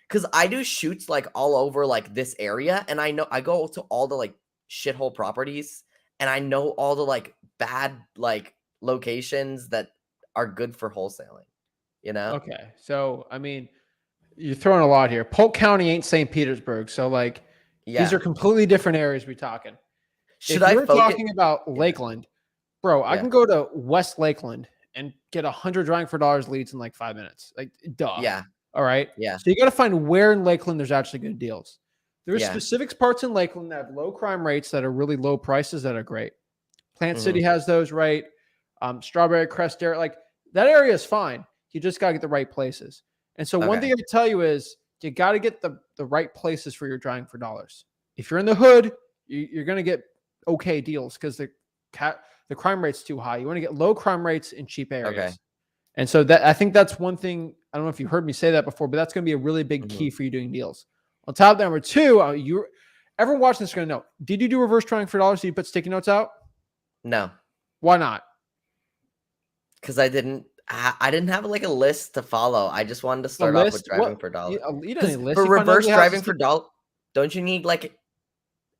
Because I do shoots like all over like this area, and I know I go to all the like shithole properties, and I know all the like bad like locations that are good for wholesaling. You know? Okay. So, I mean, you're throwing a lot here. Polk County ain't St. Petersburg. So, like, these are Yeah. completely different areas we're talking. Should If I you're focus? talking about Yeah. Lakeland, bro, I Yeah. can go to West Lakeland and get 100 drawing for dollars leads in like 5 minutes. Like, duh. Yeah. All right. Yeah. So you got to find where in Lakeland there's actually good deals. There are Yeah. specific parts in Lakeland that have low crime rates that are really low prices that are great. Plant City Mhm. has those, right? Strawberry Crest area, like that area is fine. You just got to get the right places. And so one thing Okay. I can tell you is you got to get the right places for your drawing for dollars. If you're in the hood, you're going to get okay deals because the crime rate's too high. You want to get low crime rates in cheap areas. Okay. And so that I think that's one thing. I don't know if you heard me say that before, but that's going to be a really big key Mhm. for you doing deals. On top of that, number two, everyone watching this is going to know. Did you do reverse drawing for dollars? Did you put sticky notes out? No, Why not? because I didn't have like a list to follow. I just wanted to A start off with list? driving What? for You, dollar. you don't Because need a list. for You find reverse ugly houses. driving for dollar, don't you need like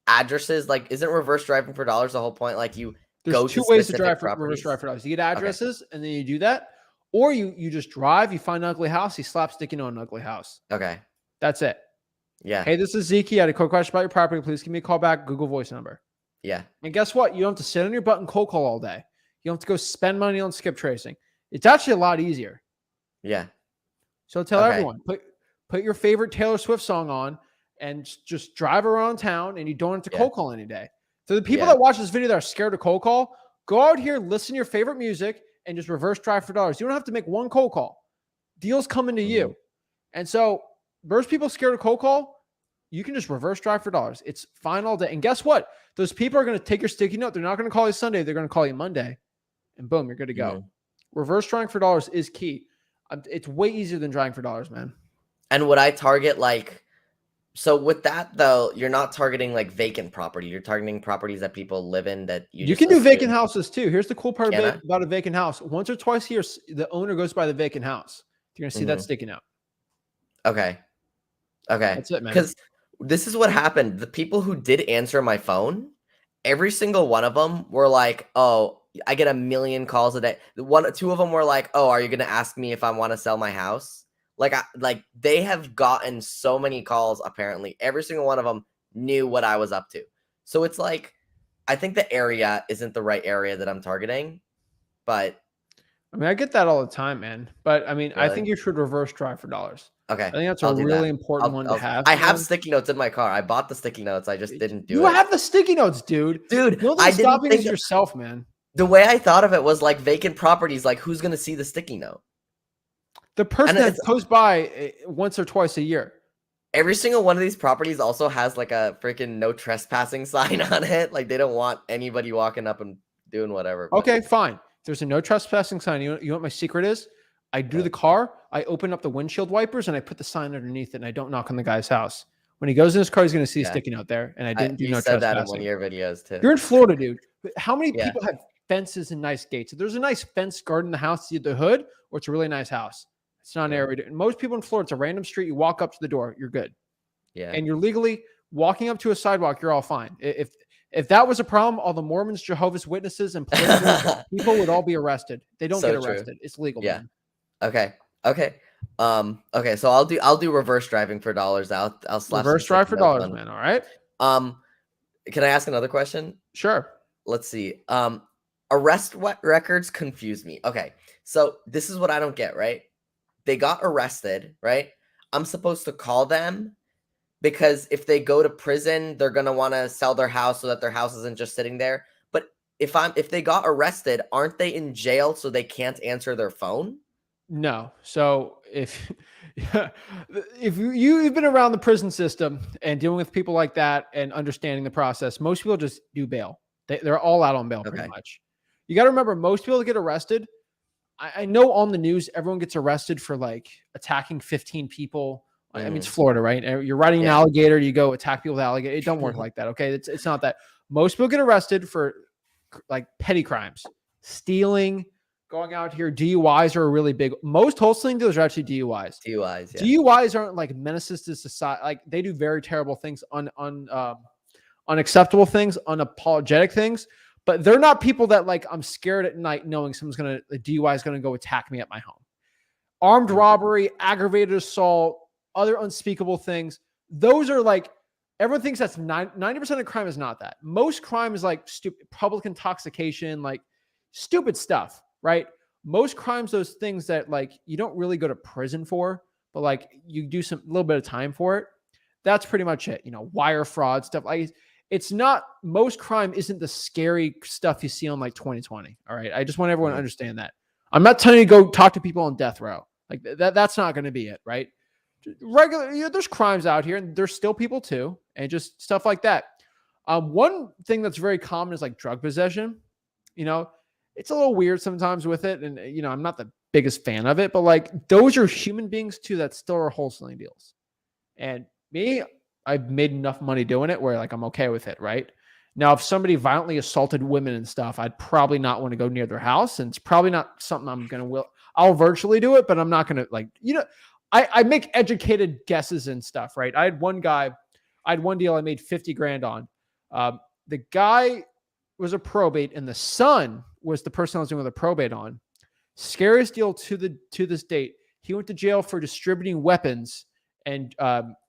addresses? Like, isn't reverse driving for dollars the whole point? Like, you There's go to two ways to drive specific for reverse drive properties. for dollars. You get addresses and then you do that, or you just drive. You find an ugly house. You slap sticky note on an ugly house. Okay. That's it. Yeah. Hey, this is Zeke. I had a quick question about your property. Please give me a call back. Google Voice number. Yeah. And guess what? You don't have to sit on your butt and cold call all day. You don't have to go spend money on skip tracing. It's actually a lot easier. Yeah. So tell Okay. everyone, put your favorite Taylor Swift song on and just drive around town, and you don't have to Yeah. cold call any day. So the people Yeah. that watch this video that are scared to cold call, go out here, listen to your favorite music, and just reverse drive for dollars. You don't have to make one cold call. Deals coming to you. And so those people scared to cold call, you can just reverse drive for dollars. It's fine all day. And guess what? Those people are going to take your sticky note. They're not going to call you Sunday. They're going to call you Monday. And boom, you're good to go. Reverse drawing for dollars is key. It's way easier than drawing for dollars, man. And would I target like, so with that though, you're not targeting like vacant property. You're targeting properties that people live in that You just can do vacant assume. houses too. Here's the cool part Can I? about a vacant house. Once or twice a year, the owner goes by the vacant house. You're going to see that Mhm. sticking out. Okay. Okay. That's it, man. Because this is what happened. The people who did answer my phone, every single one of them were like, "Oh, I get a million calls a day." Two of them were like, "Oh, are you going to ask me if I want to sell my house?" Like they have gotten so many calls. Apparently, every single one of them knew what I was up to. So it's like, I think the area isn't the right area that I'm targeting, but I mean, I get that all the time, man. But I mean, I think really, you should reverse drive for dollars. okay, I think that's a I'll do really that. important one to have. I have Man. sticky notes in my car. I bought the sticky notes. I just didn't do You it. have the sticky notes, dude. Dude, The only I thing didn't stopping think is yourself, man. the way I thought of it was like vacant properties. Like, who's going to see the sticky note? The person And that it's goes by once or twice a year. every single one of these properties also has like a freaking no trespassing sign on it. Like, they don't want anybody walking up and doing whatever. But Okay, fine. There's a no trespassing sign. You know what my secret is? I do the car. I open up the windshield wipers and I put the sign underneath it, and I don't knock on the guy's house. When he goes in his car, he's going to see a sticky note there, and I didn't do you no said that in trespassing. one of your videos too. You're in Florida, dude. But how many Yeah. people have fences and nice gates? If there's a nice fence guarding the house, either the hood or it's a really nice house. It's not an Yeah. area. And most people in Florida, it's a random street. You walk up to the door, you're good. Yeah. And you're legally walking up to a sidewalk, you're all fine. If that was a problem, all the Mormons, Jehovah's Witnesses, and political people would all be arrested. They don't So get true. arrested. It's legal, Yeah. man. Okay. Okay. So I'll do reverse driving for dollars. I'll slap some Reverse drive sticky for notes dollars, on. man. All right. Can I ask another question? Sure. Let's see. Arrest records confuse me. Okay. So this is what I don't get, right? They got arrested, right? I'm supposed to call them because if they go to prison, they're going to want to sell their house so that their house isn't just sitting there. But if they got arrested, aren't they in jail so they can't answer their phone? No. So if you've been around the prison system and dealing with people like that and understanding the process, most people just do bail. They're all out on bail pretty Okay. much. You got to remember, most people that get arrested I know on the news, everyone gets arrested for like attacking 15 people. I mean, it's Mhm. Florida, right? You're riding an Yeah. alligator, you go attack people with alligator. It don't work like that. Okay. It's not that. Most people get arrested for like petty crimes, stealing, going out here. DUIs are really big. Most wholesaling dealers are actually DUIs. DUIs, yeah. DUIs aren't like menaces to society. Like they do very terrible things, unacceptable things, unapologetic things, but they're not people that like I'm scared at night knowing a DUI is gonna go attack me at my home. Armed Mhm. robbery, aggravated assault, other unspeakable things. Those are like everyone thinks that's 90% of crime is not that. Most crime is like stupid public intoxication, like stupid stuff, right? Most crimes, those things that like you don't really go to prison for, but like you do some little bit of time for it. That's pretty much it. Wire fraud stuff. Like it's not most crime isn't the scary stuff you see on like 2020. All right. I just want everyone to Mhm. understand that. I'm not telling you to go talk to people on death row. Like that's not going to be it, right? Regular, there's crimes out here, and there's still people too, and just stuff like that. One thing that's very common is like drug possession. You know, it's a little weird sometimes with it, and I'm not the biggest fan of it, but like those are human beings too that still are wholesaling deals. And me, I've made enough money doing it where like I'm okay with it, right? Now, if somebody violently assaulted women and stuff, I'd probably not want to go near their house, and it's probably not something I'm gonna will. I'll virtually do it, but I'm not gonna like I make educated guesses and stuff, right? I had one deal I made 50 grand on. The guy was a probate, and the son was the person I was doing with a probate on. Scariest deal to this date. He went to jail for distributing weapons and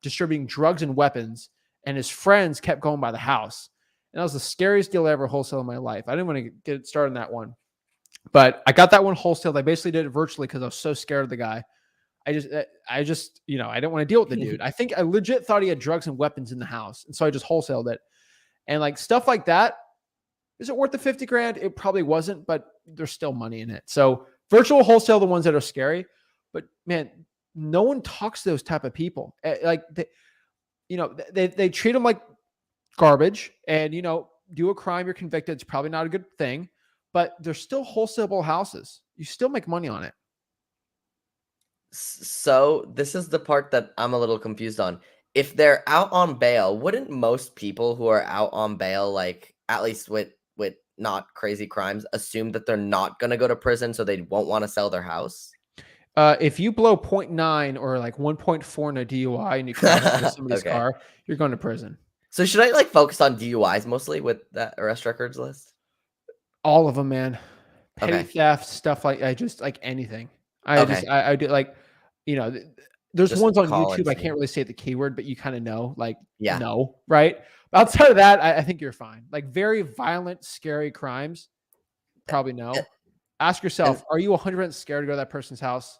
distributing drugs and weapons, and his friends kept going by the house. And that was the scariest deal I ever wholesaled in my life. I didn't want to get started on that one, but I got that one wholesaled. I basically did it virtually because I was so scared of the guy. I just, I didn't want to deal with the dude. I think I legit thought he had drugs and weapons in the house. And so I just wholesaled it. And like stuff like that, is it worth the 50 grand? It probably wasn't, but there's still money in it. So virtual wholesale, the ones that are scary, but man, no one talks to those type of people. Like they treat them like garbage and, do a crime, you're convicted. It's probably not a good thing, but they're still wholesaleable houses. You still make money on it. So this is the part that I'm a little confused on. If they're out on bail, wouldn't most people who are out on bail, like at least with not crazy crimes, assume that they're not going to go to prison, so they won't want to sell their house? If you blow 0.9 or like 1.4 in a DUI and you crash into somebody's Okay. car, you're going to prison. So should I like focus on DUIs mostly with that arrest records list? All of them, man. Petty Okay. theft, stuff like I just like anything. I just Okay. I do like, you know, th- there's Just ones on call and YouTube. I see. can't really say the keyword, but you kind of know, like, Yeah. no, right? Outside of that, I think you're fine. Like very violent, scary crimes, probably And, no. Ask and yourself, are you 100% scared to go to that person's house?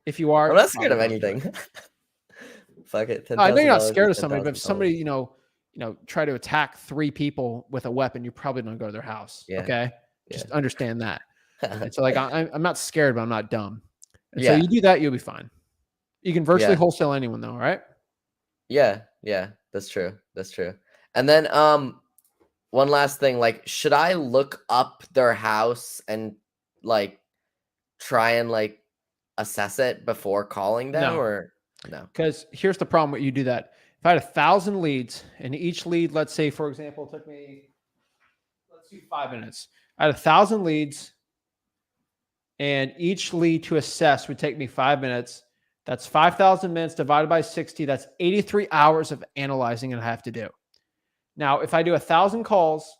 If you are, I'm not scared probably of don't do it. anything. Fuck it. I know you're not $10,000 scared is of somebody, but if somebody, $10,000. try to attack 3 people with a weapon, you probably don't go to their house. Yeah. Okay, Yeah. just understand that. And so, like, I'm not scared, but I'm not dumb. And so Yeah. you do that, you'll be fine. You can virtually Yeah. wholesale anyone, though. All right. Yeah. Yeah. That's true. That's true. And then one last thing, like, should I look up their house and like try and like assess it before calling them, No, or no? because here's the problem: when you do that, if I had 1,000 leads, and each lead, let's say, for example, took me, let's do 5 minutes. I had 1,000 leads, and each lead to assess would take me 5 minutes. That's 5,000 minutes divided by 60. That's 83 hours of analyzing I have to do. Now, if I do 1,000 calls,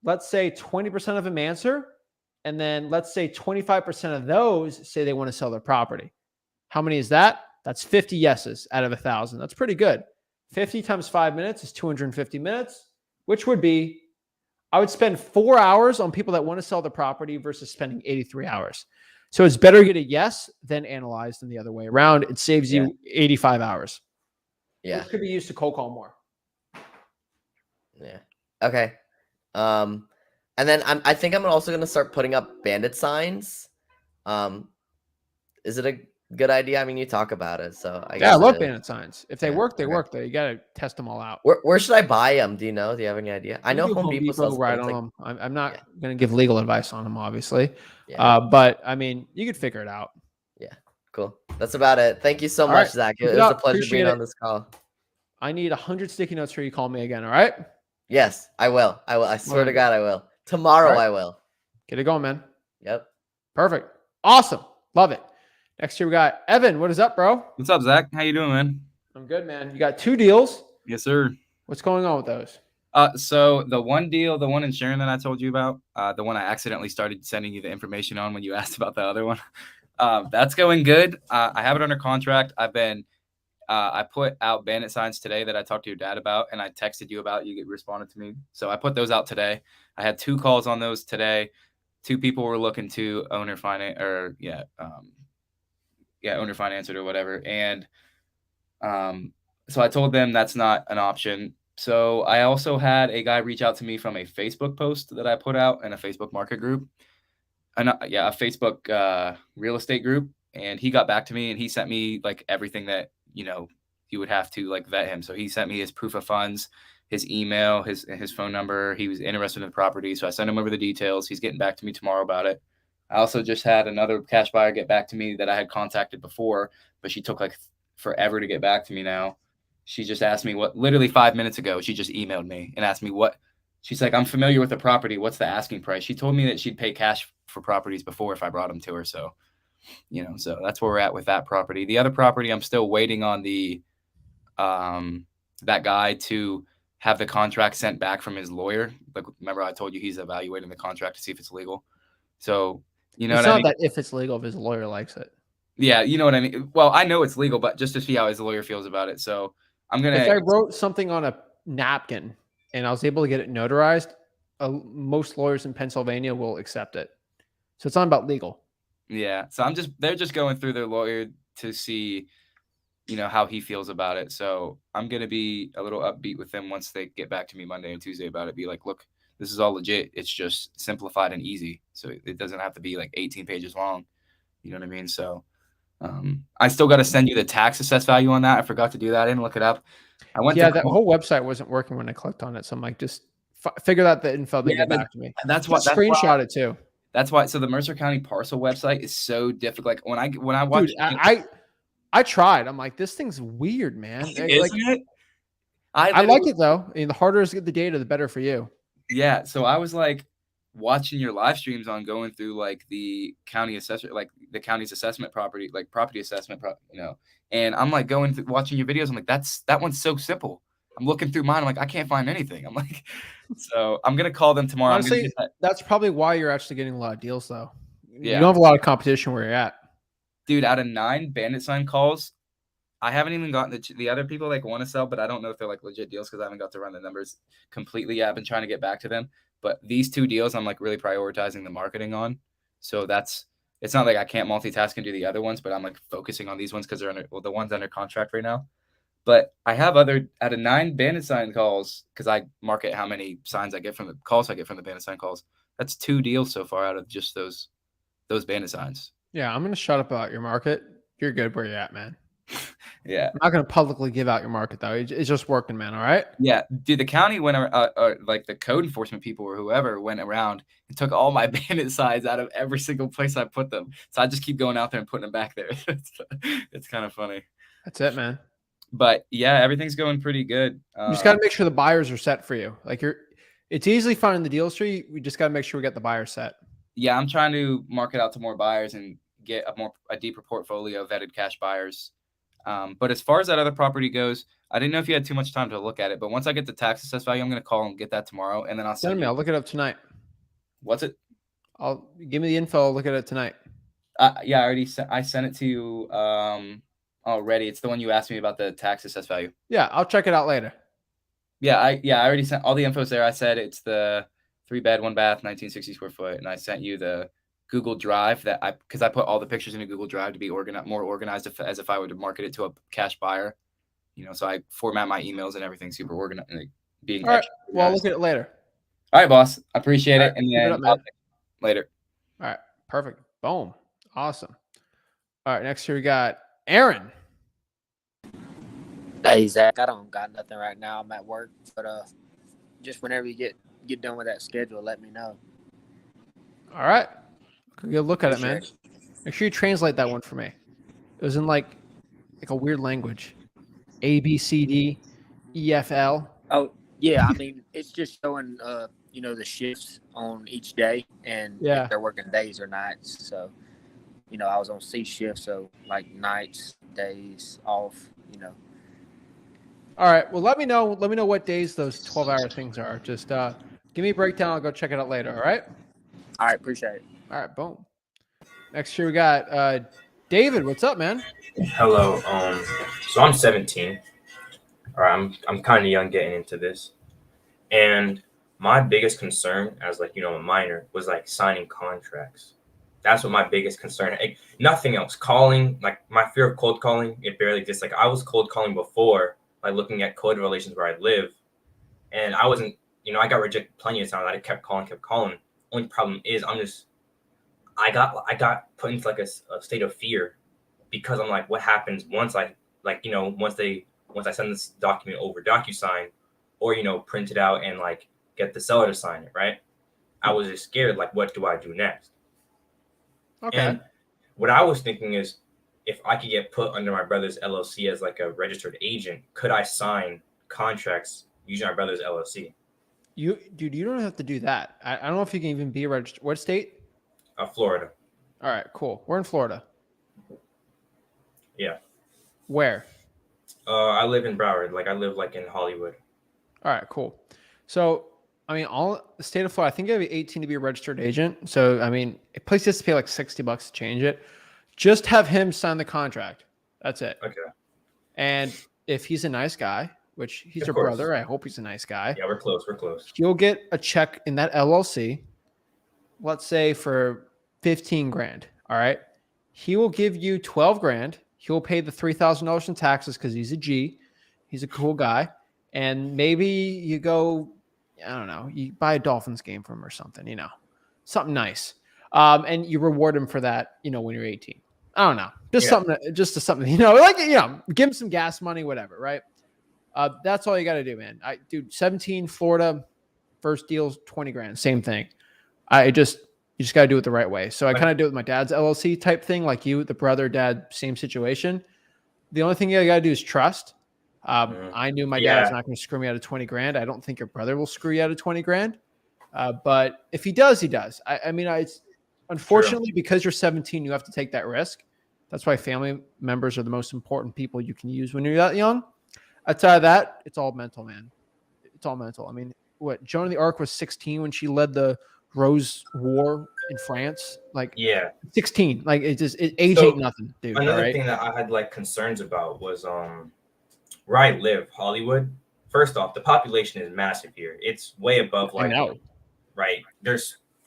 let's say 20% of them answer, and then let's say 25% of those say they want to sell their property. How many is that? That's 50 yeses out of 1,000. That's pretty good. 50 times 5 minutes is 250 minutes, which would be, I would spend 4 hours on people that want to sell the property versus spending 83 hours. So it's better to get a yes than analyze than the other way around. It saves Yeah. you 85 hours, Yeah. which could be used to cold call more. Yeah. Okay. And then I think I'm also gonna start putting up bandit signs. Is it a good idea. I mean, you talk about it, so I Yeah, I guess love it is. bandit signs. If they work, they work. Though you gotta test them all out. Where should I buy them? Do you know? Do you have any idea? I You know can do Home Home Depot Depot sells right things on like them. I'm not yeah, gonna give legal advice on them, obviously. yeah, But I mean, you could figure it out. yeah. Cool. That's about it. Thank you so All right, much, Zach. keep It it was a up. pleasure Appreciate being it. on this call. I need 100 sticky notes for you. Call me again. All right. Yes, I will. I will. I swear to God, I will. Tomorrow, All right. I will. Get it going, man. Yep. Perfect. Awesome. Love it. Next year we got Evan. What is up, bro? What's up, Zach? How you doing, man? I'm good, man. You got 2 deals. Yes, sir. What's going on with those? So the one deal, the one in Sharon that I told you about, the one I accidentally started sending you the information on when you asked about the other one, that's going good. I have it under contract. I put out bandit signs today that I talked to your dad about, and I texted you about. You responded to me, so I put those out today. I had 2 calls on those today. 2 people were looking to owner finance or owner finance it or whatever, and so I told them that's not an option. So I also had a guy reach out to me from a Facebook post that I put out in a Facebook market group, a Facebook real estate group, and he got back to me and he sent me like everything that you would have to like vet him. So he sent me his proof of funds, his email, his phone number. He was interested in the property, so I sent him over the details. He's getting back to me tomorrow about it. I also just had another cash buyer get back to me that I had contacted before, but she took like forever to get back to me now. She just asked me literally 5 minutes ago, she just emailed me and asked me she's like, I'm familiar with the property. What's the asking price? She told me that she'd pay cash for properties before if I brought them to her. So, so that's where we're at with that property. The other property, I'm still waiting on that guy to have the contract sent back from his lawyer. Like, remember I told you he's evaluating the contract to see if it's legal. So, it's not I mean? that if it's legal, if his lawyer likes it. Yeah, you know what I mean? Well, I know it's legal, but just to see how his lawyer feels about it. So I'm going to... If I wrote something on a napkin and I was able to get it notarized, most lawyers in Pennsylvania will accept it. So it's not about legal. Yeah. So they're just going through their lawyer to see, how he feels about it. So I'm going to be a little upbeat with them once they get back to me Monday and Tuesday about it. Be like, look, this is all legit. It's just simplified and easy. So it doesn't have to be like 18 pages long. You know what I mean? So I still got to send you the tax assessed value on that. I forgot to do that. I didn't look it up. That whole website wasn't working when I clicked on it. So I'm like, just figure out the info, then get back to me. That's what. Screenshot it too. That's why. So the Mercer County parcel website is so difficult. Like when I watch, dude, I tried. I'm like, this thing's weird, man. Isn't it? I like it though. I mean, the harder to get the data, the better for you. Yeah. So I was like watching your live streams on going through like the county assessment, like the county's assessment property, like property assessment, and I'm like going through watching your videos. I'm like, that one's so simple. I'm looking through mine. I'm like, I can't find anything. I'm like, so I'm going to call them tomorrow. Honestly, that's probably why you're actually getting a lot of deals though. Yeah. You don't have a lot of competition where you're at. Dude, out of 9 bandit sign calls, I haven't even gotten the other people like want to sell, but I don't know if they're like legit deals because I haven't got to run the numbers completely yet. I've been trying to get back to them. But these 2 deals, I'm like really prioritizing the marketing on. So it's not like I can't multitask and do the other ones, but I'm like focusing on these ones because they're the ones under contract right now. But I have out of 9 bandit sign calls, because I market how many signs I get from the calls I get from the bandit sign calls. That's 2 deals so far out of just those bandit signs. Yeah, I'm going to shut up about your market. You're good where you're at, man. Yeah. I'm not going to publicly give out your market, though. It's just working, man. All right? Yeah. Dude, the county went, like the code enforcement people or whoever went around and took all my bandit signs out of every single place I put them. So I just keep going out there and putting them back there. It's kind of funny. That's it, man. But yeah, everything's going pretty good. You just got to make sure the buyers are set for you. Like it's easily finding the deals tree. We just got to make sure we get the buyers set. Yeah, I'm trying to market out to more buyers and get a deeper portfolio of vetted cash buyers. But as far as that other property goes, I didn't know if you had too much time to look at it. But once I get the tax assessed value, I'm going to call and get that tomorrow, and then I'll send me. I'll look it up tonight. What's it? I'll give me the info. I'll look at it tonight. Yeah, I sent it to you already. It's the one you asked me about the tax assessed value. Yeah, I'll check it out later. Yeah, I already sent all the infos there. I said it's the 3-bed, 1-bath, 1960 square foot, and I sent you the Google Drive because I put all the pictures in a Google Drive to be more organized as if I were to market it to a cash buyer. So I format my emails and everything super organized. Being all right. Well, I'll look at it later. All right, boss. I appreciate it. And then later. All right. Perfect. Boom. Awesome. All right, next here we got Aaron. Hey Zach, I don't got nothing right now. I'm at work, but just whenever you get done with that schedule, let me know. All right, good look at it, man. Appreciate it. Make sure you translate that one for me. It was in like a weird language. A B C D E F L. Oh yeah, I mean it's just showing the shifts on each day and Yeah. if they're working days or nights. So I was on C shift, so like nights, days off. All right. Well, let me know what days those 12-hour things are. Just give me a breakdown. I'll go check it out later. All right. All right, appreciate it. All right. Boom. Next here we got David. What's up, man? Hello. So I'm 17. Or I'm kind of young getting into this, and my biggest concern as a minor was like signing contracts. That's what my biggest concern. Like, nothing else. Calling, like my fear of cold calling, it barely exists. Like I was cold calling before, like looking at code relations where I live, and I wasn't. I got rejected plenty of times. I kept calling. Only problem is I got put into like a state of fear because I'm like, what happens once I once I send this document over DocuSign or print it out and like get the seller to sign it, right? I was just scared, like, what do I do next? Okay. And what I was thinking is, if I could get put under my brother's LLC as like a registered agent, could I sign contracts using my brother's LLC? You don't have to do that. I don't know if you can even be registered. What state? Florida. All right, cool. We're in Florida. Yeah. Where? I live in Broward. Like I live like in Hollywood. All right, cool. So, I mean, all the state of Florida, I think you have to be 18 to be a registered agent. So, I mean, a place has to pay like $60 to change it. Just have him sign the contract. That's it. Okay. And if he's a nice guy, which he's Of your course. brother, I hope he's a nice guy. Yeah, we're close. We're close. He'll get a check in that LLC, let's say for 15 grand. All right. He will give you 12 grand. He'll pay the $3,000 in taxes because he's a G. He's a cool guy. And maybe you go, I don't know, you buy a Dolphins game from him or something, something nice. And you reward him for that, when you're 18. I don't know. Just something, give him some gas money, whatever. Right. That's all you got to do, man. 17, Florida, first deal's 20 grand, same thing. You just got to do it the right way. So I kind of do it with my dad's LLC type thing, like you, the brother, dad, same situation. The only thing you got to do is trust. I knew my dad's not going to screw me out of 20 grand. I don't think your brother will screw you out of 20 grand. But if he does, he does. It's unfortunately because you're 17, you have to take that risk. That's why family members are the most important people you can use when you're that young. Outside of that, it's all mental, man. It's all mental. I mean, Joan of the Arc was 16 when she led the Rose War in France. 16. Like age ain't nothing, dude. Another thing that I had like concerns about was where I live, Hollywood. First off, the population is massive here. It's way above right.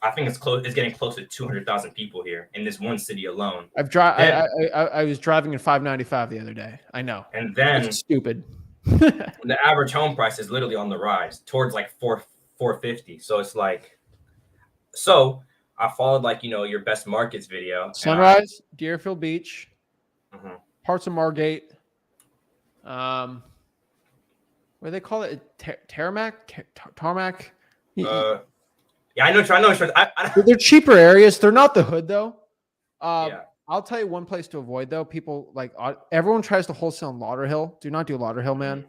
I think it's getting close to 200,000 people here in this one city alone. I was driving in 595 the other day. I know. And then it's stupid. The average home price is literally on the rise towards like 450. So it's like, I followed your best markets video. Sunrise, Deerfield Beach, parts of Margate. What do they call it? Tarmac? Yeah, I know. They're cheaper areas. They're not the hood though. I'll tell you one place to avoid though. People everyone tries to wholesale in Lauderhill. Do not do Lauderhill, man.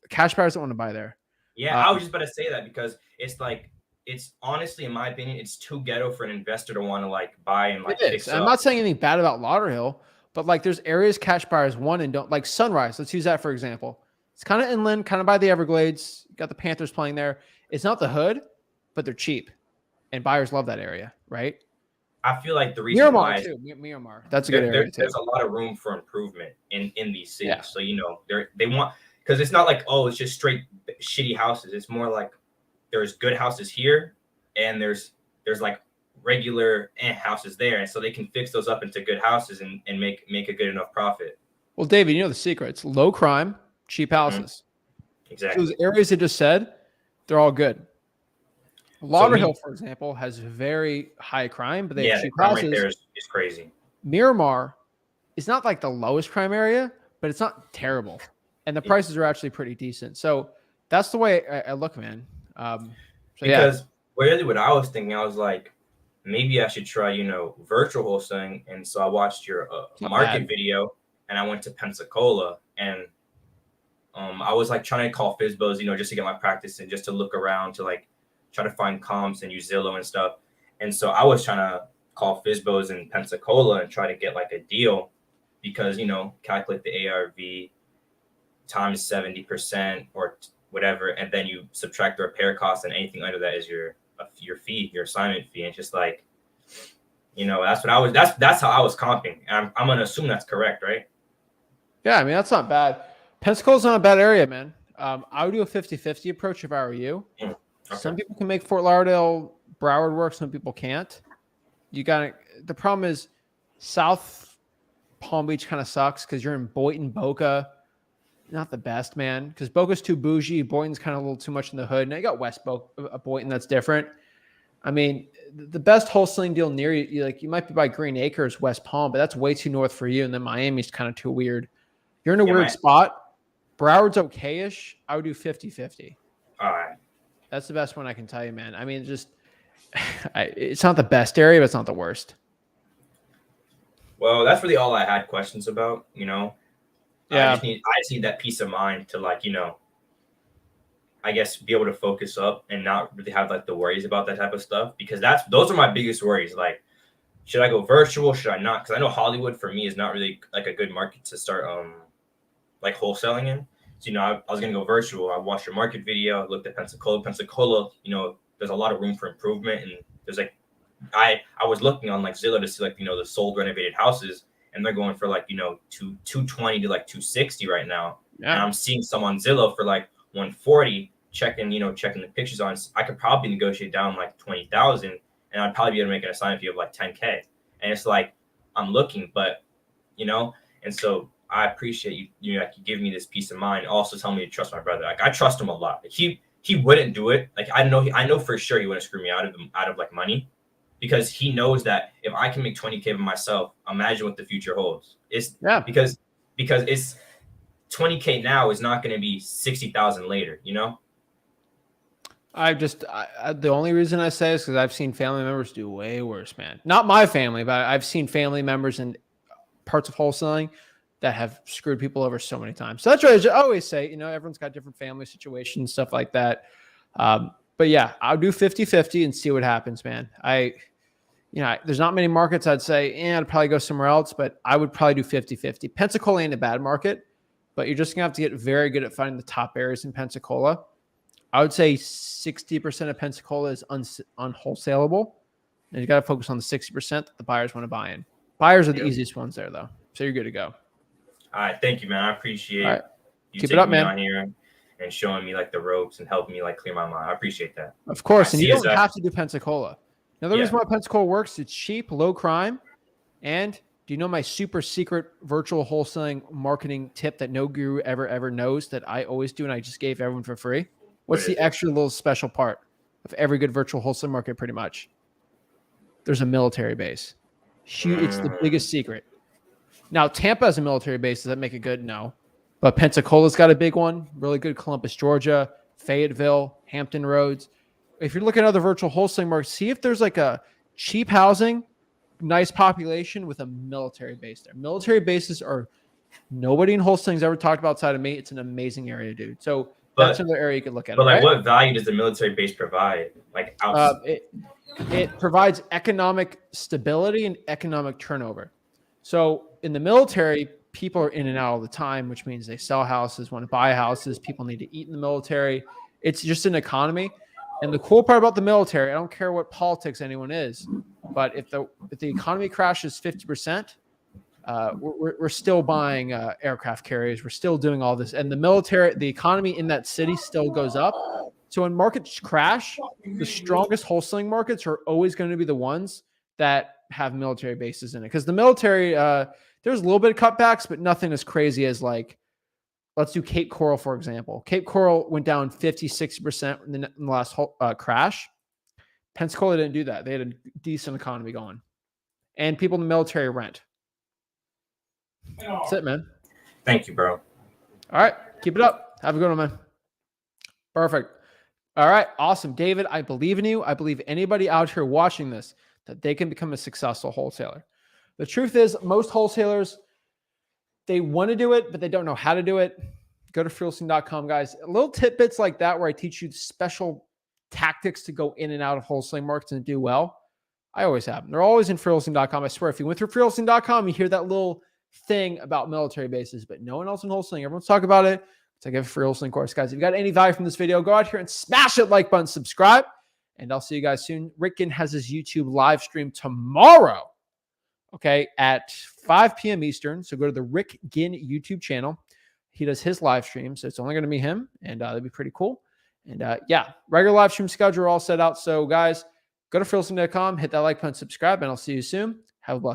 Cash buyers don't want to buy there. Yeah, I was just about to say that because it's honestly, in my opinion, it's too ghetto for an investor to want to buy and fix up. I'm not saying anything bad about Lauderhill, but there's areas cash buyers want and don't, like Sunrise. Let's use that for example. It's kind of inland, kind of by the Everglades. Got the Panthers playing there. It's not the hood, but they're cheap, and buyers love that area, right? I feel like the reason Miramar too. Miramar, that's a good area too. There's a lot of room for improvement in these cities. Yeah. So they want, because it's not like, oh, it's just straight shitty houses. It's more like there's good houses here, and there's regular houses there, and so they can fix those up into good houses and make a good enough profit. Well, David, the secret. It's low crime, cheap houses. Exactly. So those areas I just said, they're all good. Lauderhill, for example, has very high crime, but they have cheap houses. Right there is crazy. Miramar is not like the lowest crime area, but it's not terrible. And the prices are actually pretty decent. So that's the way I look, man. Because really what I was thinking, I was like, maybe I should try, virtual wholesaling. And so I watched your market video and I went to Pensacola and I was like trying to call FSBOs, just to get my practice and just to look around to like try to find comps and use Zillow and stuff. And so I was trying to call FSBOs in Pensacola and try to get like a deal because, calculate the ARV times 70% or whatever. And then you subtract the repair costs and anything under that is your fee, your assignment fee. And it's just like, that's how I was comping. And I'm going to assume that's correct, right? Yeah. I mean, that's not bad. Pensacola's not a bad area, man. I would do a 50-50 approach if I were you. Okay. Some people can make Fort Lauderdale, Broward work. Some people can't. The problem is South Palm Beach kind of sucks because you're in Boynton, Boca. Not the best, man, because Boca's too bougie. Boynton's kind of a little too much in the hood. Now you got West Boynton that's different. I mean, the best wholesaling deal near you might be by Green Acres, West Palm, but that's way too north for you. And then Miami's kind of too weird. You're in a weird spot. Broward's okay-ish. I would do 50-50. All right. That's the best one I can tell you, man. I mean, it's not the best area, but it's not the worst. Well, that's really all I had questions about, Yeah. I just need that peace of mind to I guess be able to focus up and not really have like the worries about that type of stuff because those are my biggest worries. Like, should I go virtual? Should I not? Because I know Hollywood for me is not really like a good market to start like wholesaling in. So, I was gonna go virtual. I watched your market video, I looked at Pensacola. Pensacola, there's a lot of room for improvement, and there's like I was looking on like Zillow to see like the sold renovated houses. And they're going for like, 220 to like 260 right now. Yeah. And I'm seeing some on Zillow for like 140, checking the pictures on. I could probably negotiate down like 20,000 and I'd probably be able to make an assignment fee of like 10K. And it's like, I'm looking, but, and so I appreciate you give me this peace of mind. Also tell me to trust my brother. Like I trust him a lot. Like he wouldn't do it. Like I know for sure he wouldn't screw me out of like money. Because he knows that if I can make 20K by myself, imagine what the future holds. Because it's 20K now is not going to be 60,000 later, the only reason I say is because I've seen family members do way worse, man. Not my family, but I've seen family members in parts of wholesaling that have screwed people over so many times. So that's what I always say, everyone's got different family situations, stuff like that. But yeah, I'll do 50-50 and see what happens, man. There's not many markets I'd say, I'd probably go somewhere else, but I would probably do 50-50. Pensacola ain't a bad market, but you're just going to have to get very good at finding the top areas in Pensacola. I would say 60% of Pensacola is unwholesalable, and you got to focus on the 60% that the buyers want to buy in. Buyers are the easiest ones there, though, so you're good to go. All right, thank you, man. I appreciate you keep it up, man. On here and showing me like the ropes and helping me like clear my mind. I appreciate that. Of course, and you don't have to do Pensacola. Another reason why Pensacola works, it's cheap, low crime. And do you know my super secret virtual wholesaling marketing tip that no guru ever knows that I always do and I just gave everyone for free? What's the extra little special part of every good virtual wholesale market pretty much? There's a military base. It's the biggest secret. Now, Tampa has a military base. Does that make it good? No. But Pensacola's got a big one. Really good. Columbus, Georgia, Fayetteville, Hampton Roads. If you're looking at other virtual wholesaling markets, see if there's like a cheap housing, nice population with a military base there. Military bases are nobody in wholesaling's ever talked about outside of me. It's an amazing area, dude. So that's another area you could look at. But what value does the military base provide? Like it provides economic stability and economic turnover. So in the military, people are in and out all the time, which means they sell houses, want to buy houses. People need to eat in the military. It's just an economy. And the cool part about the military, I don't care what politics anyone is, but if the economy crashes 50%, we're still buying aircraft carriers. We're still doing all this. And the economy in that city still goes up. So when markets crash, the strongest wholesaling markets are always going to be the ones that have military bases in it. Because the military, there's a little bit of cutbacks, but nothing as crazy as like, let's do Cape Coral, for example. Cape Coral went down 50-60% in the last crash. Pensacola didn't do that. They had a decent economy going. And people in the military rent. That's it, man. Thank you, bro. All right. Keep it up. Have a good one, man. Perfect. All right. Awesome. David, I believe in you. I believe anybody out here watching this, that they can become a successful wholesaler. The truth is, most wholesalers, they want to do it, but they don't know how to do it. Go to freelisting.com, guys. Little tidbits like that where I teach you special tactics to go in and out of wholesaling markets and do well. I always have them. They're always in freelisting.com. I swear, if you went through freelisting.com, you hear that little thing about military bases, but no one else in wholesaling. Everyone's talking about it. It's like a free wholesaling course, guys. If you got any value from this video, go out here and smash that like button, subscribe, and I'll see you guys soon. Rick Ginn has his YouTube live stream tomorrow, okay, at 5 p.m. Eastern. So go to the Rick Ginn YouTube channel. He does his live stream, so it's only going to be him, and that'd be pretty cool. And yeah, regular live stream schedule all set out. So guys, go to freelisting.com, hit that like button, subscribe, and I'll see you soon. Have a blessed